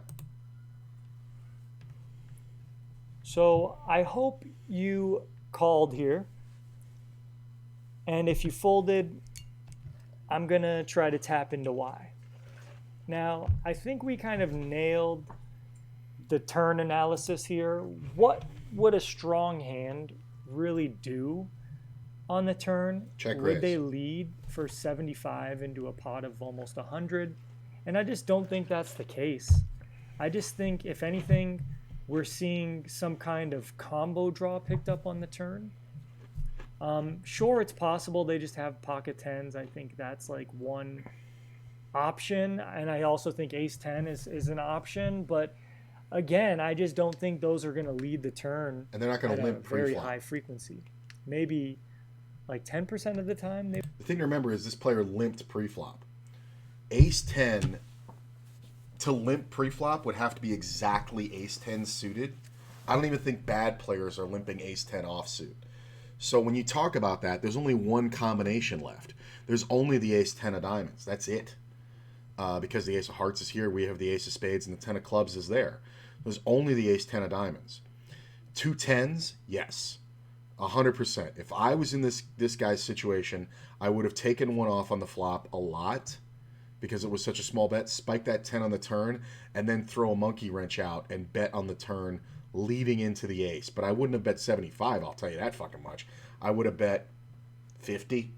So I hope you called here. And if you folded, I'm going to try to tap into why. Now, I think we kind of nailed the turn analysis here. What would a strong hand really do on the turn? Check Would raise. they lead for 75 into a pot of almost 100? And I just don't think that's the case. I just think, if anything, we're seeing some kind of combo draw picked up on the turn. Sure, it's possible they just have pocket 10s. I think that's like one option. And I also think ace-10 is an option. But again, I just don't think those are going to lead the turn. And they're not going to limp very pre-flop. high frequency. Maybe like 10% of the time. The thing to remember is this player limped pre-flop. Ace-10 to limp pre-flop would have to be exactly ace-10 suited. I don't even think bad players are limping ace-10 offsuit. So when you talk about that, there's only one combination left. There's only the ace-10 of diamonds. That's it. because the ace of hearts is here, we have the ace of spades, and the 10 of clubs is there. There's only the ace 10 of diamonds. 2 tens, yes. 100%. If I was in this guy's situation, I would have taken one off on the flop a lot because it was such a small bet, spike that 10 on the turn, and then throw a monkey wrench out and bet on the turn leading into the ace. But I wouldn't have bet 75, I'll tell you that fucking much. I would have bet 50,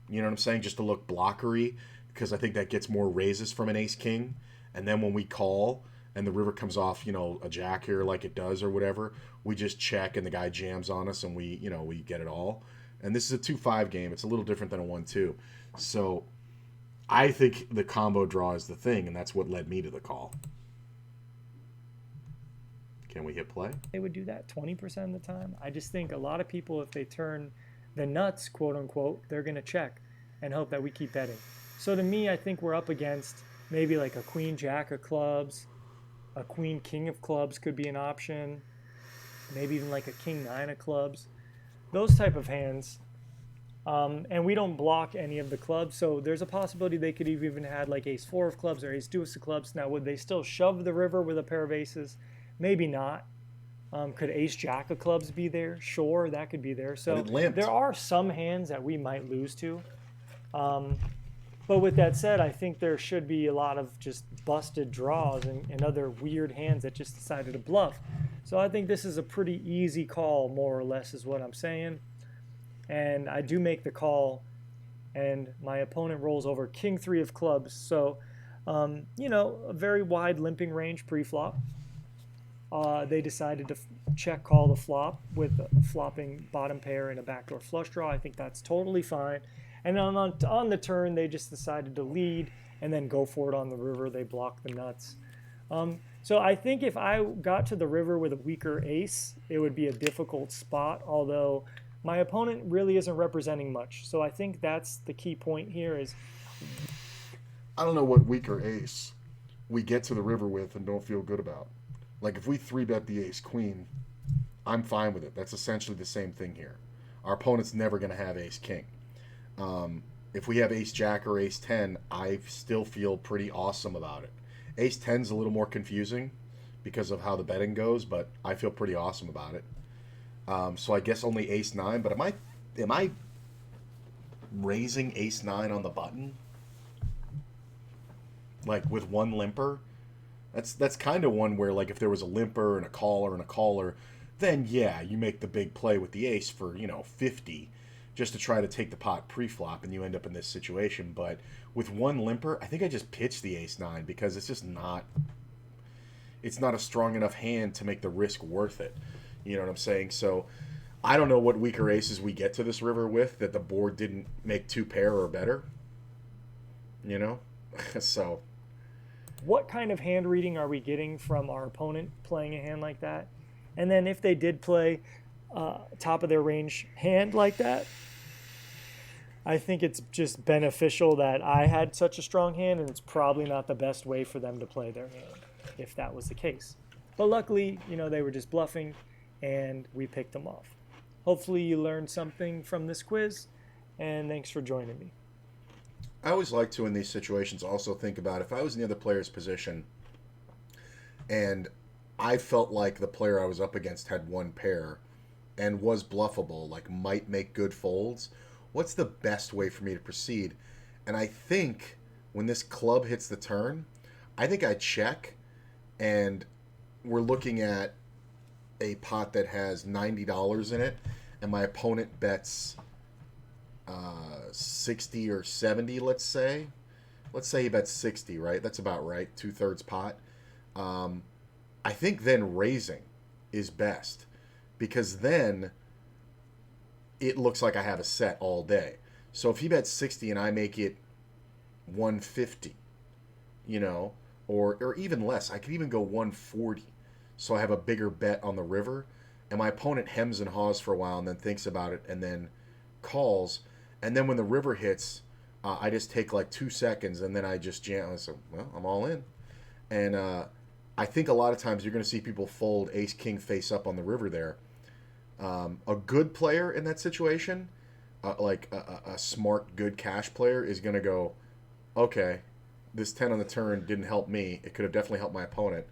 you know what I'm saying, just to look blockery, because I think that gets more raises from an ace-king. And then when we call and the river comes off, a jack here like it does or whatever, we just check and the guy jams on us and we get it all. And this is a 2-5 game. It's a little different than a 1-2. So I think the combo draw is the thing, and that's what led me to the call. Can we hit play? They would do that 20% of the time. I just think a lot of people, if they turn the nuts, quote unquote, they're going to check and hope that we keep betting. So to me, I think we're up against maybe like a queen jack of clubs, a queen king of clubs could be an option, maybe even like a king nine of clubs, those type of hands. And we don't block any of the clubs, so there's a possibility they could have even had like ace four of clubs or ace deuce of clubs. Now, would they still shove the river with a pair of aces? Maybe not. Could ace jack of clubs be there? Sure, that could be there. So there are some hands that we might lose to. But with that said, I think there should be a lot of just busted draws and other weird hands that just decided to bluff. So I think this is a pretty easy call, more or less, is what I'm saying. And I do make the call, and my opponent rolls over king three of clubs. So, a very wide limping range pre-flop. They decided to check call the flop with a flopping bottom pair and a backdoor flush draw. I think that's totally fine. And on the turn, they just decided to lead and then go for it on the river. They blocked the nuts. So I think if I got to the river with a weaker ace, it would be a difficult spot, although my opponent really isn't representing much. So I think that's the key point here is... I don't know what weaker ace we get to the river with and don't feel good about. Like, if we 3-bet the ace-queen, I'm fine with it. That's essentially the same thing here. Our opponent's never going to have ace-king. If we have ace-jack or ace-10, I still feel pretty awesome about it. Ace-10's a little more confusing because of how the betting goes, but I feel pretty awesome about it. So I guess only ace-9, but am I raising ace-9 on the button? Like, with one limper? That's kind of one where, like, if there was a limper and a caller, then yeah, you make the big play with the ace for, 50 just to try to take the pot pre-flop and you end up in this situation. But with one limper, I think I just pitch the ace-9 because it's just not a strong enough hand to make the risk worth it. You know what I'm saying? So I don't know what weaker aces we get to this river with that the board didn't make 2 pair or better. So what kind of hand reading are we getting from our opponent playing a hand like that? And then if they did play top of their range hand like that, I think it's just beneficial that I had such a strong hand, and it's probably not the best way for them to play their hand if that was the case. But luckily, they were just bluffing, and we picked them off. Hopefully you learned something from this quiz, and thanks for joining me. I always like to, in these situations, also think about if I was in the other player's position and I felt like the player I was up against had one pair and was bluffable, like might make good folds, what's the best way for me to proceed? And I think when this club hits the turn, I think I check, and we're looking at a pot that has $90 in it, and my opponent bets 60 or 70, let's say. Let's say he bets 60, right? That's about right, 2/3 pot. I think then raising is best, because then it looks like I have a set all day. So if he bets 60 and I make it 150, or even less, I could even go 140. So I have a bigger bet on the river, and my opponent hems and haws for a while and then thinks about it and then calls. And then when the river hits, I just take like 2 seconds and then I just jam. I say, well, I'm all in. And I think a lot of times you're going to see people fold ace-king face up on the river there. A good player in that situation, like a smart, good cash player, is going to go, okay, this 10 on the turn didn't help me. It could have definitely helped my opponent.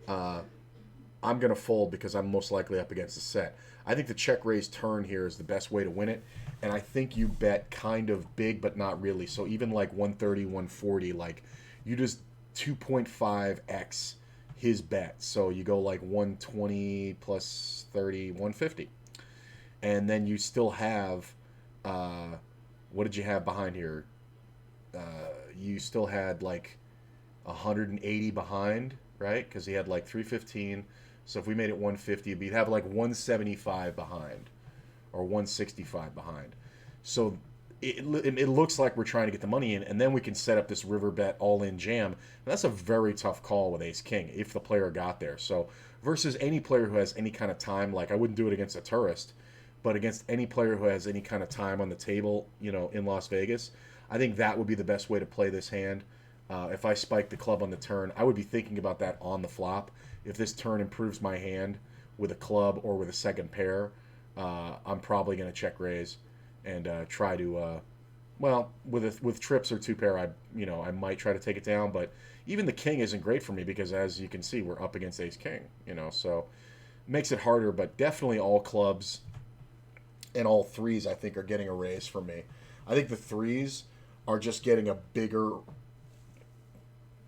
I'm going to fold because I'm most likely up against the set. I think the check raise turn here is the best way to win it. And I think you bet kind of big, but not really. So even like 130, 140, like you just 2.5x his bet. So you go like 120 plus 30, 150. And then you still have, what did you have behind here? You still had like 180 behind, right? Because he had like 315. So if we made it 150, you'd have like 175 behind or 165 behind. So it looks like we're trying to get the money in, and then we can set up this river bet all-in jam. And that's a very tough call with ace-king if the player got there. So versus any player who has any kind of time, like I wouldn't do it against a tourist, but against any player who has any kind of time on the table, in Las Vegas, I think that would be the best way to play this hand. If I spike the club on the turn, I would be thinking about that on the flop. If this turn improves my hand with a club or with a second pair, I'm probably going to check raise and try to, with trips or two pair, I might try to take it down. But even the king isn't great for me because, as you can see, we're up against ace king. So it makes it harder. But definitely all clubs and all threes, I think, are getting a raise from me. I think the threes are just getting a bigger.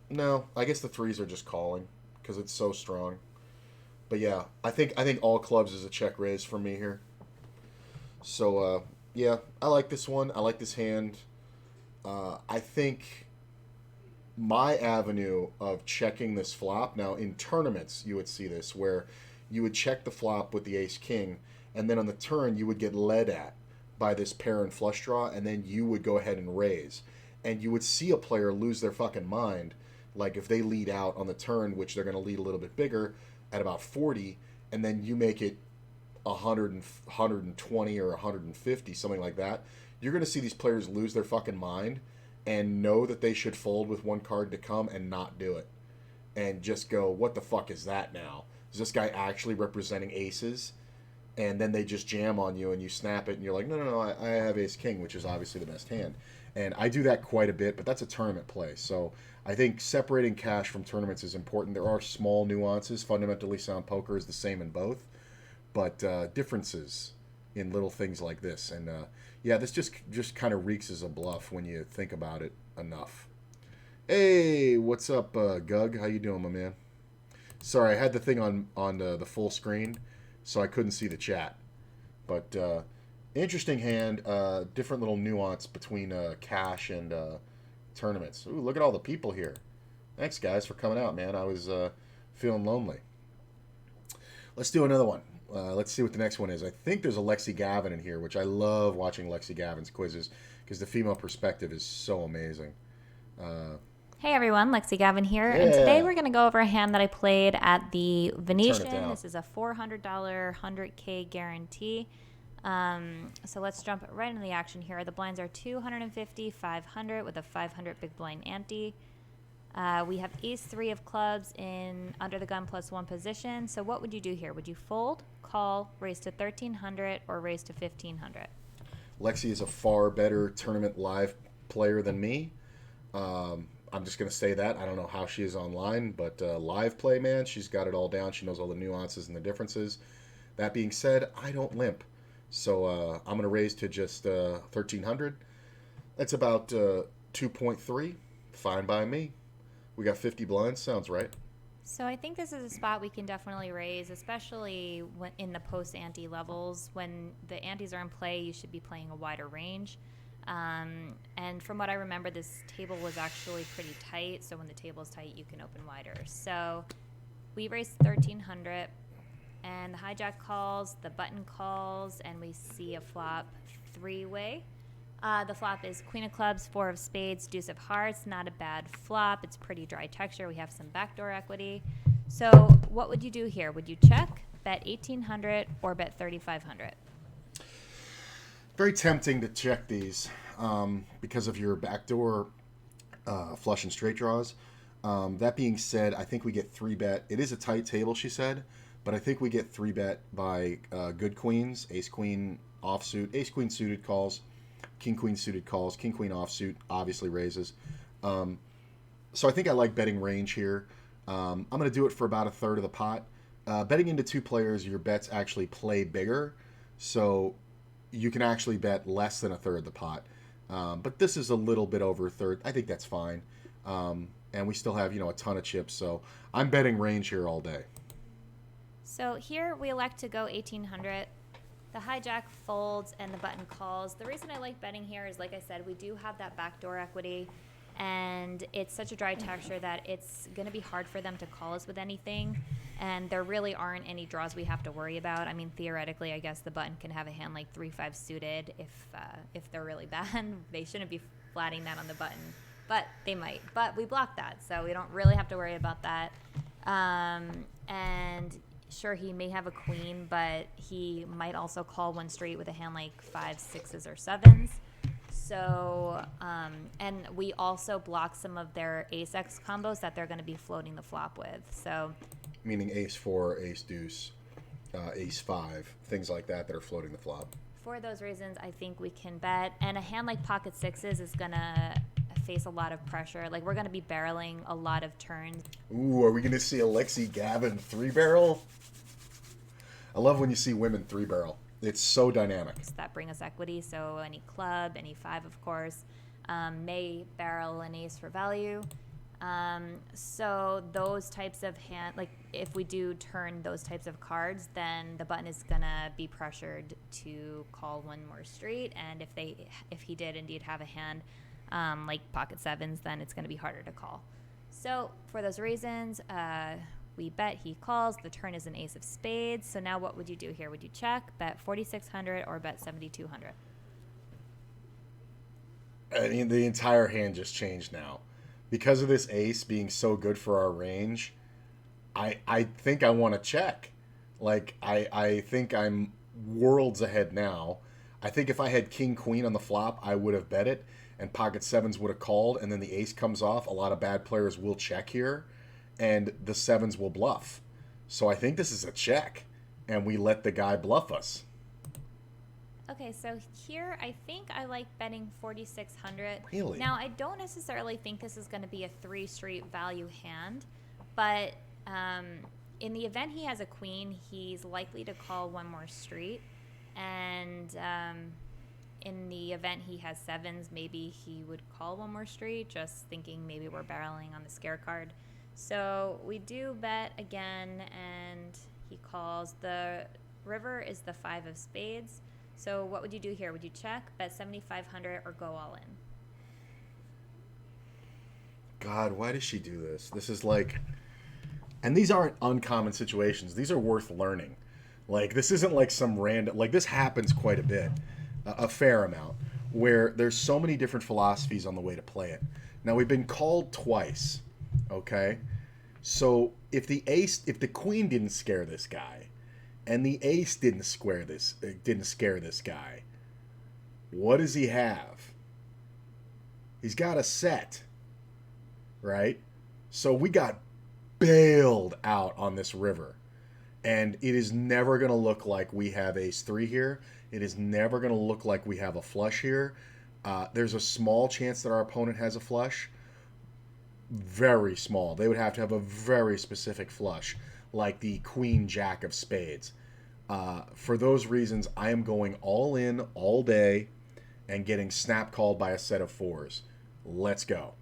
No, I guess the threes are just calling because it's so strong. But yeah, I think all clubs is a check raise for me here. So yeah, I like this one. I like this hand. I think my avenue of checking this flop, now in tournaments you would see this where you would check the flop with the ace king, and then on the turn you would get led at by this pair and flush draw, and then you would go ahead and raise. And you would see a player lose their fucking mind, like if they lead out on the turn, which they're going to lead a little bit bigger at about 40, and then you make it 120 or 150, something like that. You're going to see these players lose their fucking mind and know that they should fold with one card to come and not do it. And just go, what the fuck is that now? Is this guy actually representing aces? And then they just jam on you and you snap it and you're like, no, I have ace king, which is obviously the best hand. And I do that quite a bit, but that's a tournament play. So I think separating cash from tournaments is important. There are small nuances. Fundamentally sound poker is the same in both, but differences in little things like this. And yeah, this just kind of reeks as a bluff when you think about it enough. Hey, what's up, Gug? How you doing, my man? Sorry, I had the thing on the full screen, so I couldn't see the chat. But interesting hand, different little nuance between cash and tournaments. Ooh, look at all the people here. Thanks, guys, for coming out, man. I was feeling lonely. Let's do another one. Let's see what the next one is. I think there's a Lexi Gavin in here, which I love watching Lexi Gavin's quizzes because the female perspective is so amazing. Hey everyone, Lexi Gavin here, Yeah. and today we're going to go over a hand that I played at the Turn it Venetian. down. This is a $400 100K guarantee. So let's jump right into the action here. The blinds are 250, 500 with a 500 big blind ante. We have ace-3 of clubs in under the gun plus one position. So what would you do here? Would you fold, call, raise to 1,300, or raise to 1,500? Lexi is a far better tournament live player than me. I'm just going to say that. I don't know how she is online, but live play, man, she's got it all down. She knows all the nuances and the differences. That being said, I don't limp. So I'm going to raise to just 1,300. That's about 2.3. Fine by me. We got 50 blinds. Sounds right. So I think this is a spot we can definitely raise, especially when in the post-ante levels. When the antes are in play, you should be playing a wider range. And from what I remember, this table was actually pretty tight. So when the table is tight, you can open wider. So we raised 1,300, and the hijack calls, the button calls, and we see a flop three-way. The flop is queen of clubs, four of spades, deuce of hearts. Not a bad flop. It's pretty dry texture. We have some backdoor equity. So what would you do here? Would you check, bet 1,800, or bet 3,500? Very tempting to check these because of your backdoor flush and straight draws. That being said, I think we get 3-bet. It is a tight table, she said, but I think we get 3-bet by good queens, ace-queen offsuit, ace-queen suited calls, king-queen suited calls, king-queen offsuit obviously raises. So I think I like betting range here. I'm going to do it for about a third of the pot. Betting into 2 players, your bets actually play bigger. So you can actually bet less than a third of the pot. But this is a little bit over a third. I think that's fine. And we still have, a ton of chips. So I'm betting range here all day. So here we elect to go 1800. The hijack folds and the button calls. The reason I like betting here is, like I said, we do have that backdoor equity, and it's such a dry texture that it's going to be hard for them to call us with anything, and there really aren't any draws we have to worry about. I mean, theoretically, I guess the button can have a hand like 3-5 suited if they're really bad. They shouldn't be flatting that on the button, but they might. But we block that, so we don't really have to worry about that. And sure, he may have a queen, but he might also call one straight with a hand like 5s, 6s, or 7s. So, and we also block some of their ace-x combos that they're going to be floating the flop with. So, meaning ace 4, ace deuce, ace 5, things like that are floating the flop. For those reasons, I think we can bet. And a hand like pocket 6s is going to face a lot of pressure. Like, we're going to be barreling a lot of turns. Ooh, are we going to see Alexi Gavin 3-barrel? I love when you see women 3-barrel. It's so dynamic. That bring us equity. So any club, any 5, of course, may barrel an ace for value. So those types of hand, like if we do turn those types of cards, then the button is gonna be pressured to call one more straight. And if he did indeed have a hand like pocket 7s, then it's gonna be harder to call. So for those reasons, we bet, he calls. The turn is an ace of spades. So now what would you do here? Would you check, bet 4,600, or bet 7,200? I mean, the entire hand just changed now. Because of this ace being so good for our range, I think I want to check. Like, I think I'm worlds ahead now. I think if I had king, queen on the flop, I would have bet it, and pocket 7s would have called, and then the ace comes off. A lot of bad players will check here, and the 7s will bluff. So I think this is a check, and we let the guy bluff us. Okay, so here I think I like betting 4,600. Really? Now, I don't necessarily think this is going to be a 3 straight value hand, but in the event he has a queen, he's likely to call one more straight, and in the event he has 7s, maybe he would call one more straight, just thinking maybe we're barreling on the scare card. So we do bet again, and he calls. The river is the 5 of spades. So what would you do here? Would you check, bet 7,500, or go all in? God, why does she do this? This is like... And these aren't uncommon situations. These are worth learning. Like, this isn't like some random... Like, this happens quite a bit. A fair amount. Where there's so many different philosophies on the way to play it. Now, we've been called twice. Okay? So, if the queen didn't scare this guy, and the ace didn't scare this guy, what does he have? He's got a set, right? So we got bailed out on this river, and it is never going to look like we have ace 3 here. It is never going to look like we have a flush here. There's a small chance that our opponent has a flush. Very small. They would have to have a very specific flush, like the queen jack of spades. For those reasons, I am going all in all day and getting snap called by a set of 4s. Let's go.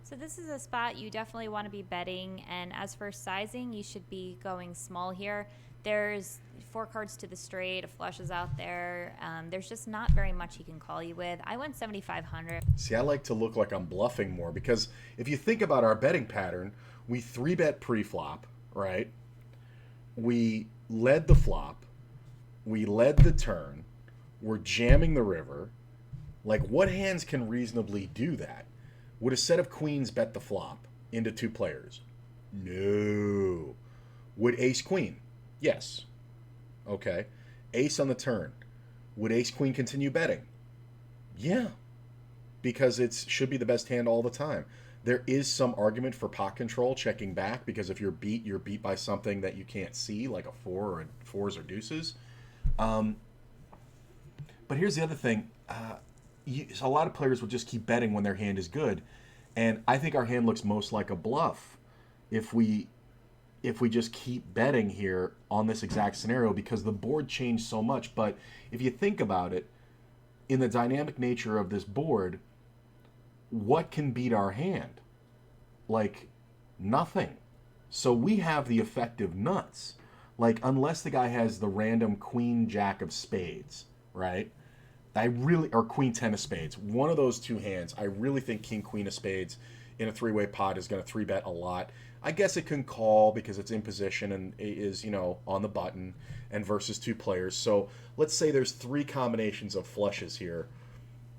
So this is a spot you definitely want to be betting, and as for sizing, you should be going small here. There's 4 cards to the straight, a flush is out there. There's just not very much he can call you with. I went 7,500. See, I like to look like I'm bluffing more, because if you think about our betting pattern, we 3-bet pre-flop, right? We led the flop. We led the turn. We're jamming the river. Like, what hands can reasonably do that? Would a set of queens bet the flop into 2 players? No. Would ace queen? Yes. Okay. Ace on the turn. Would ace queen continue betting? Yeah. Because it should be the best hand all the time. There is some argument for pot control checking back, because if you're beat by something that you can't see, like a 4 or 4s or deuces. But here's the other thing. A lot of players will just keep betting when their hand is good. And I think our hand looks most like a bluff if we just keep betting here on this exact scenario, because the board changed so much. But if you think about it, in the dynamic nature of this board, what can beat our hand? Like, nothing. So we have the effective nuts. Like, unless the guy has the random queen jack of spades, right? Or queen ten of spades. One of those two hands, I really think king queen of spades in a three-way pot is going to three bet a lot. I guess it can call because it's in position and is, on the button and versus two players. So let's say there's three combinations of flushes here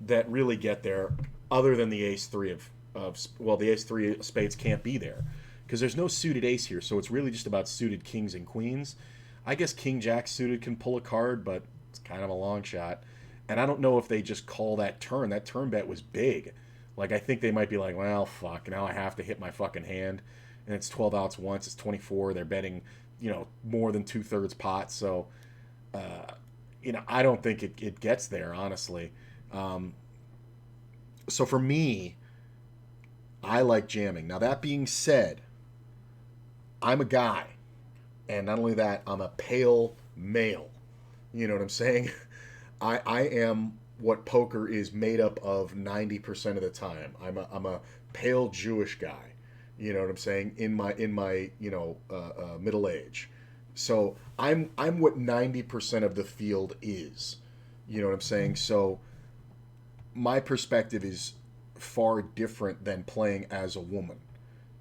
that really get there, other than the ace three the ace three of spades can't be there because there's no suited ace here. So it's really just about suited kings and queens. I guess king jack suited can pull a card, but it's kind of a long shot. And I don't know if they just call that turn. That turn bet was big. Like, I think they might be like, well, fuck, now I have to hit my fucking hand. And it's 12 outs once, it's 24. They're betting, more than 2/3 pot. So, I don't think it gets there, honestly. So for me, I like jamming. Now, that being said, I'm a guy. And not only that, I'm a pale male. You know what I'm saying? I am what poker is made up of 90% of the time. I'm a pale Jewish guy. You know what I'm saying? In my middle age. So I'm what 90% of the field is. You know what I'm saying? So my perspective is far different than playing as a woman.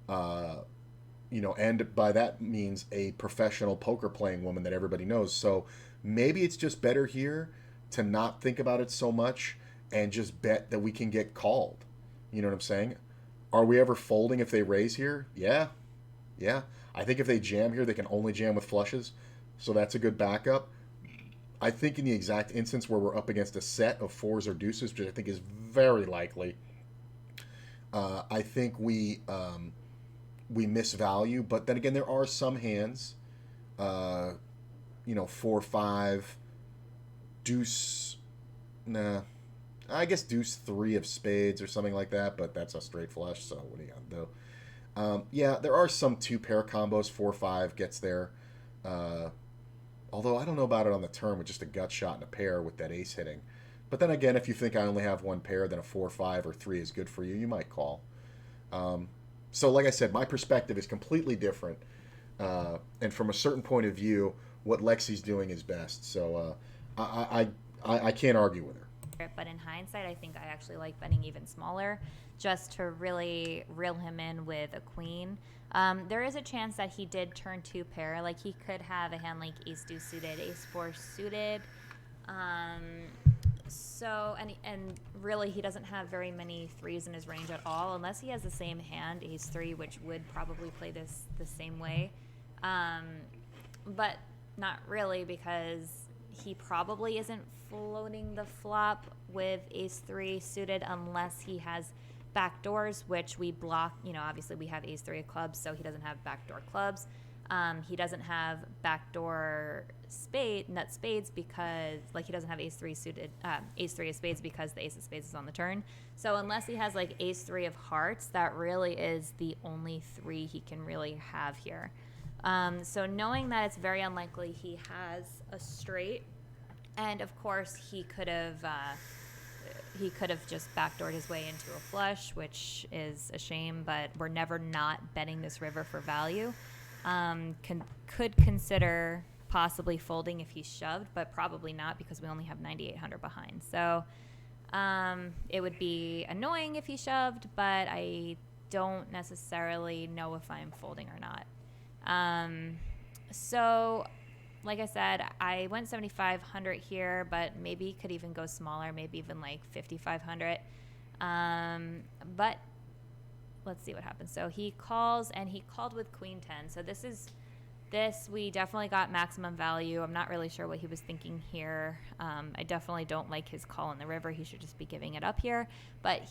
And by that means a professional poker playing woman that everybody knows. So maybe it's just better here to not think about it so much and just bet that we can get called. You know what I'm saying? Are we ever folding if they raise here? Yeah. I think if they jam here, they can only jam with flushes. So that's a good backup. I think in the exact instance where we're up against a set of fours or deuces, which I think is very likely, I think we miss value. But then again, there are some hands, 4-5, deuce, nah, I guess deuce 3 of spades or something like that, but that's a straight flush, so what are you gonna do? Yeah, there are some 2-pair combos. 4-5 gets there, although I don't know about it on the turn with just a gut shot and a pair with that ace hitting. But then again, if you think I only have one pair, then a 4-5 or 3 is good for you, you might call. So like I said, my perspective is completely different, and from a certain point of view, what Lexi's doing is best. So I can't argue with her. But in hindsight, I think I actually like betting even smaller just to really reel him in with a queen. There is a chance that he did turn 2-pair. Like, he could have a hand like ace-deuce suited, ace-4 suited. And really, he doesn't have very many threes in his range at all, unless he has the same hand, ace-3, which would probably play this the same way. But not really, because he probably isn't floating the flop with ace-3 suited unless he has backdoors, which we block. Obviously we have ace-3 of clubs, so he doesn't have backdoor clubs. He doesn't have backdoor nut spades because, he doesn't have ace-3 suited, ace-3 of spades because the ace of spades is on the turn. So unless he has ace-3 of hearts, that really is the only 3 he can really have here. So knowing that it's very unlikely he has a straight, and of course he could have just backdoored his way into a flush, which is a shame, but we're never not betting this river for value. Could consider possibly folding if he's shoved, but probably not because we only have 9,800 behind. So it would be annoying if he shoved, but I don't necessarily know if I'm folding or not. So like I said, I went 7,500 here, but maybe could even go smaller, maybe even 5,500. But let's see what happens. So he calls, and he called with queen 10. So this we definitely got maximum value. I'm not really sure what he was thinking here. I definitely don't like his call in the river. He should just be giving it up here. But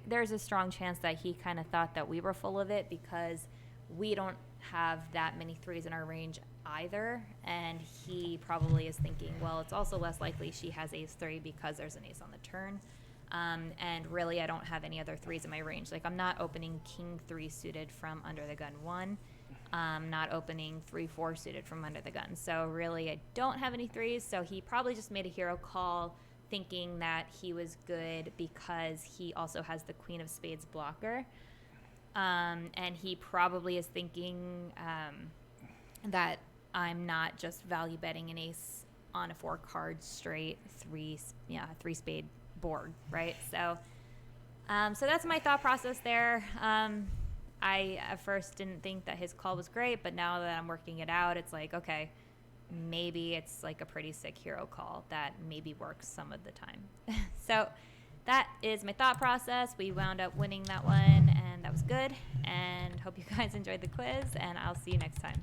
there's a strong chance that he kind of thought that we were full of it because we don't have that many threes in our range either, and he probably is thinking, well, it's also less likely she has ace-3 because there's an ace on the turn. And really, I don't have any other threes in my range. Like, I'm not opening king 3 suited from under the gun 1. Not opening 3-4 suited from under the gun. So really, I don't have any threes. So he probably just made a hero call thinking that he was good because he also has the Queen of Spades blocker. And he probably is thinking that I'm not just value betting an ace on a 4-card straight 3 spade board, right? So that's my thought process there. I at first didn't think that his call was great, but now that I'm working it out, it's like, okay, maybe it's like a pretty sick hero call that maybe works some of the time. So that is my thought process. We wound up winning that one, and that was good. And hope you guys enjoyed the quiz, and I'll see you next time.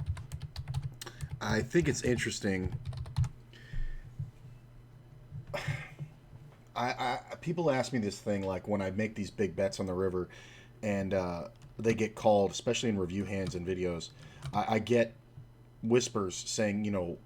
I think it's interesting. People ask me this thing, like when I make these big bets on the river, and they get called, especially in review hands and videos. I get whispers saying, you know,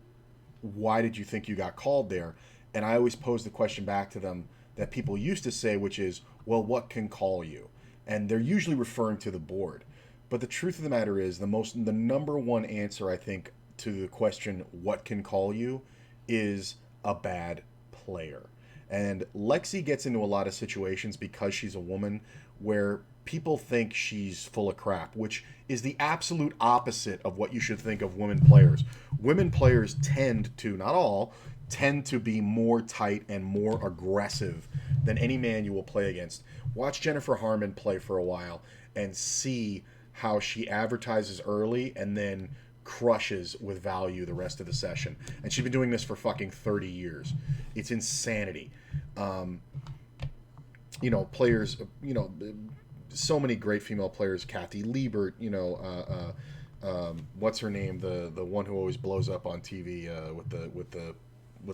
why did you think you got called there? And I always pose the question back to them that people used to say, which is, well, what can call you? And they're usually referring to the board. But the truth of the matter is, the number one answer, I think, to the question, what can call you, is a bad player. And Lexi gets into a lot of situations because she's a woman where people think she's full of crap, which is the absolute opposite of what you should think of women players. Women players tend to, not all, tend to be more tight and more aggressive than any man you will play against. Watch Jennifer Harmon play for a while and see how she advertises early and then crushes with value the rest of the session. And she's been doing this for fucking 30 years. It's insanity. You know, players, you know, so many great female players. Kathy Liebert, you know, what's her name? The one who always blows up on TV with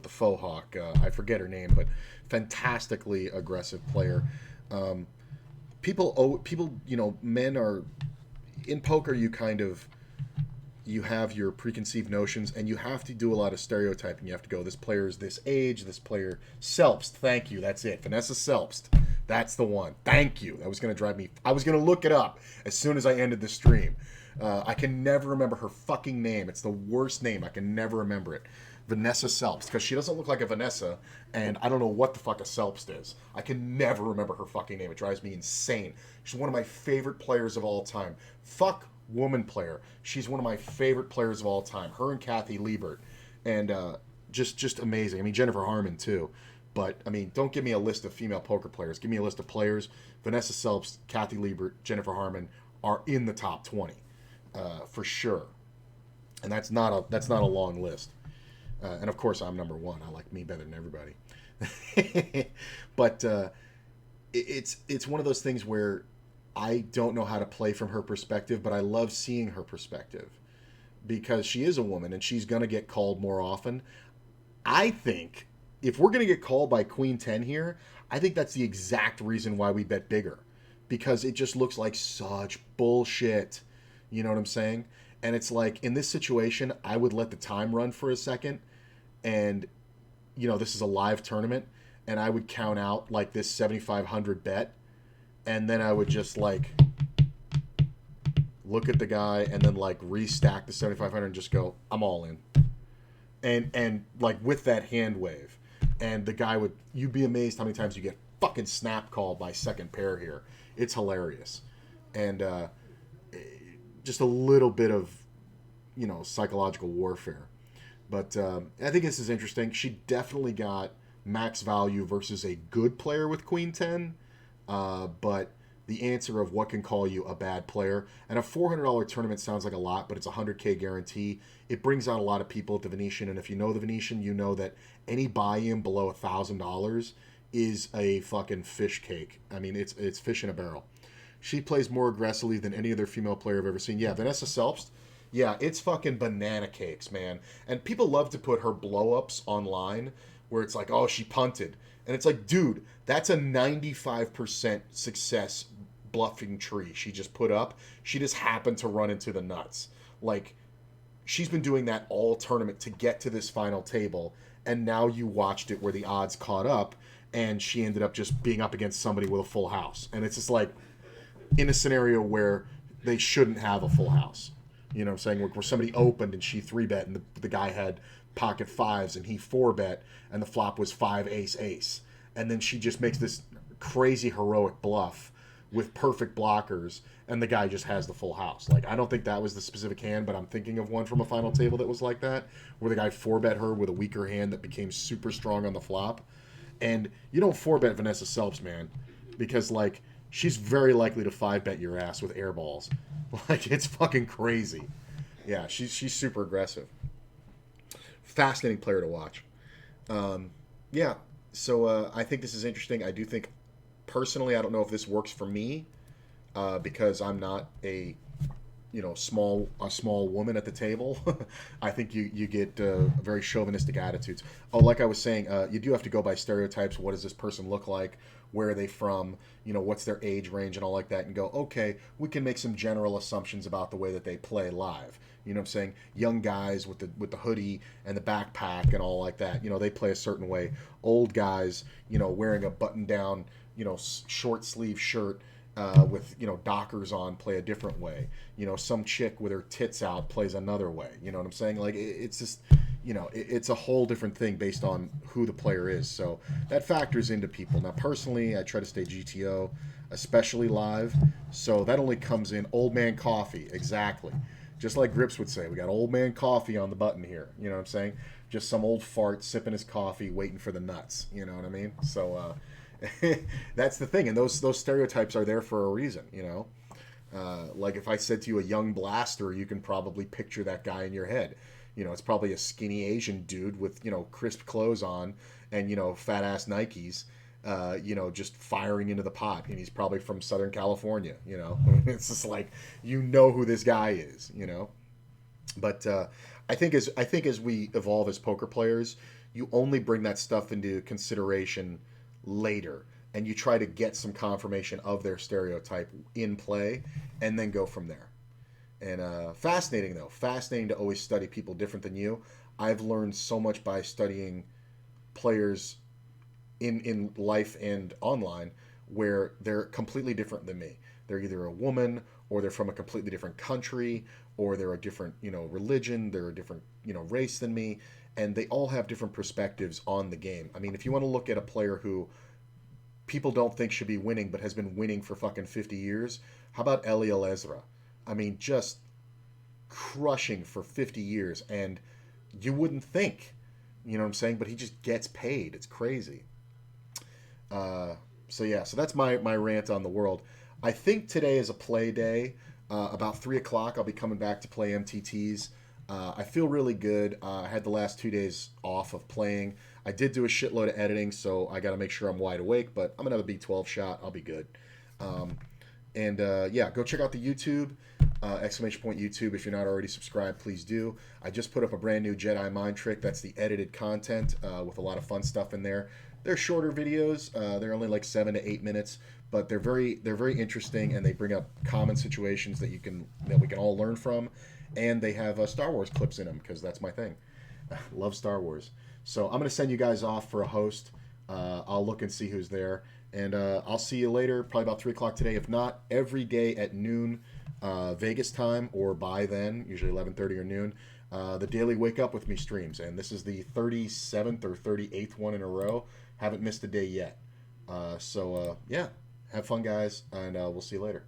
the faux hawk. I forget her name, but fantastically aggressive player. People, you know, men are in poker. You have your preconceived notions, and you have to do a lot of stereotyping. You have to go, this player is this age, this player... Selpst, thank you, that's it. Vanessa Selpst, that's the one. Thank you. That was going to drive me... I was going to look it up as soon as I ended the stream. I can never remember her fucking name. It's the worst name. I can never remember it. Vanessa Selpst, because she doesn't look like a Vanessa, and I don't know what the fuck a Selpst is. I can never remember her fucking name. It drives me insane. She's one of my favorite players of all time. Fuck woman player. She's one of my favorite players of all time. Her and Kathy Liebert. And just amazing. I mean, Jennifer Harmon, too. But, I mean, don't give me a list of female poker players. Give me a list of players. Vanessa Selpst, Kathy Liebert, Jennifer Harmon are in the top 20. For sure. And that's not a long list. And, of course, I'm number one. I like me better than everybody. But it's one of those things where I don't know how to play from her perspective, but I love seeing her perspective because she is a woman and she's going to get called more often. I think if we're going to get called by Queen 10 here, I think that's the exact reason why we bet bigger, because it just looks like such bullshit. You know what I'm saying? And it's like, in this situation, I would let the time run for a second and, you know, this is a live tournament, and I would count out like this 7,500 bet. And then I would just like look at the guy and then like restack the 7,500 and just go, I'm all in. And like with that hand wave. And the guy would, you'd be amazed how many times you get fucking snap called by second pair here. It's hilarious. And just a little bit of, you know, psychological warfare. But I think this is interesting. She definitely got max value versus a good player with Queen 10. But the answer of what can call you a bad player, and a $400 tournament sounds like a lot, but it's a 100K guarantee. It brings out a lot of people at the Venetian, and if you know the Venetian, you know that any buy-in below $1,000 is a fucking fish cake. I mean, it's fish in a barrel. She plays more aggressively than any other female player I've ever seen. Yeah, Vanessa Selpst, yeah, it's fucking banana cakes, man. And people love to put her blow-ups online, where it's like, oh, she punted. And it's like, dude, that's a 95% success bluffing tree she just put up. She just happened to run into the nuts. Like, she's been doing that all tournament to get to this final table, and now you watched it where the odds caught up, and she ended up just being up against somebody with a full house. And it's just like in a scenario where they shouldn't have a full house. You know what I'm saying? Where somebody opened and she 3-bet and the guy had pocket fives and he 4-bet and the flop was 5 ace ace. And then she just makes this crazy heroic bluff with perfect blockers and the guy just has the full house. Like, I don't think that was the specific hand, but I'm thinking of one from a final table that was like that, where the guy 4-bet her with a weaker hand that became super strong on the flop. And you don't 4-bet Vanessa Selps, man, because, like, she's very likely to 5-bet your ass with air balls. Like, it's fucking crazy. Yeah, she's super aggressive. Fascinating player to watch. Yeah, so I think this is interesting. I do think, personally, I don't know if this works for me, because I'm not a small woman at the table. I think you get very chauvinistic attitudes. Oh, like I was saying, you do have to go by stereotypes. What does this person look like? Where are they from? What's their age range and all like that, and go, okay, we can make some general assumptions about the way that they play live. You know what I'm saying? Young guys with the hoodie and the backpack and all like that, they play a certain way. Old guys, wearing a button down, short sleeve shirt, with Dockers on, play a different way. Some chick with her tits out plays another way. You know what I'm saying? Like, it's just, it's a whole different thing based on who the player is. So that factors into people. Now, personally, I try to stay GTO, especially live. So that only comes in old man coffee. Exactly. Just like Grips would say, we got old man coffee on the button here. You know what I'm saying? Just some old fart sipping his coffee, waiting for the nuts. You know what I mean? So, that's the thing, and those stereotypes are there for a reason. Like if I said to you a young blaster, you can probably picture that guy in your head. It's probably a skinny Asian dude with crisp clothes on and fat ass Nikes, just firing into the pot, and he's probably from Southern California. It's just like who this guy is. But I think as we evolve as poker players, you only bring that stuff into consideration later, and you try to get some confirmation of their stereotype in play and then go from there. And fascinating to always study people different than you. I've learned so much by studying players in life and online where they're completely different than me. They're either a woman, or they're from a completely different country, or they're a different religion, they're a different race than me, and they all have different perspectives on the game. I mean, if you want to look at a player who people don't think should be winning but has been winning for fucking 50 years, how about Eliel Ezra? I mean, just crushing for 50 years, and you wouldn't think, what I'm saying, but he just gets paid. It's crazy. So that's my rant on the world. I think today is a play day. About 3 o'clock, I'll be coming back to play MTTs. I feel really good. I had the last 2 days off of playing. I did do a shitload of editing, so I got to make sure I'm wide awake, but I'm going to have a B12 shot. I'll be good. Go check out the YouTube, ! YouTube. If you're not already subscribed, please do. I just put up a brand new Jedi Mind Trick. That's the edited content with a lot of fun stuff in there. They're shorter videos. They're only like 7 to 8 minutes, but they're very interesting, and they bring up common situations that we can all learn from. And they have Star Wars clips in them, because that's my thing. Love Star Wars. So I'm going to send you guys off for a host. I'll look and see who's there. And I'll see you later, probably about 3 o'clock today. If not, every day at noon Vegas time, or by then, usually 11:30 or noon, the Daily Wake Up With Me streams. And this is the 37th or 38th one in a row. Haven't missed a day yet. Have fun, guys, and we'll see you later.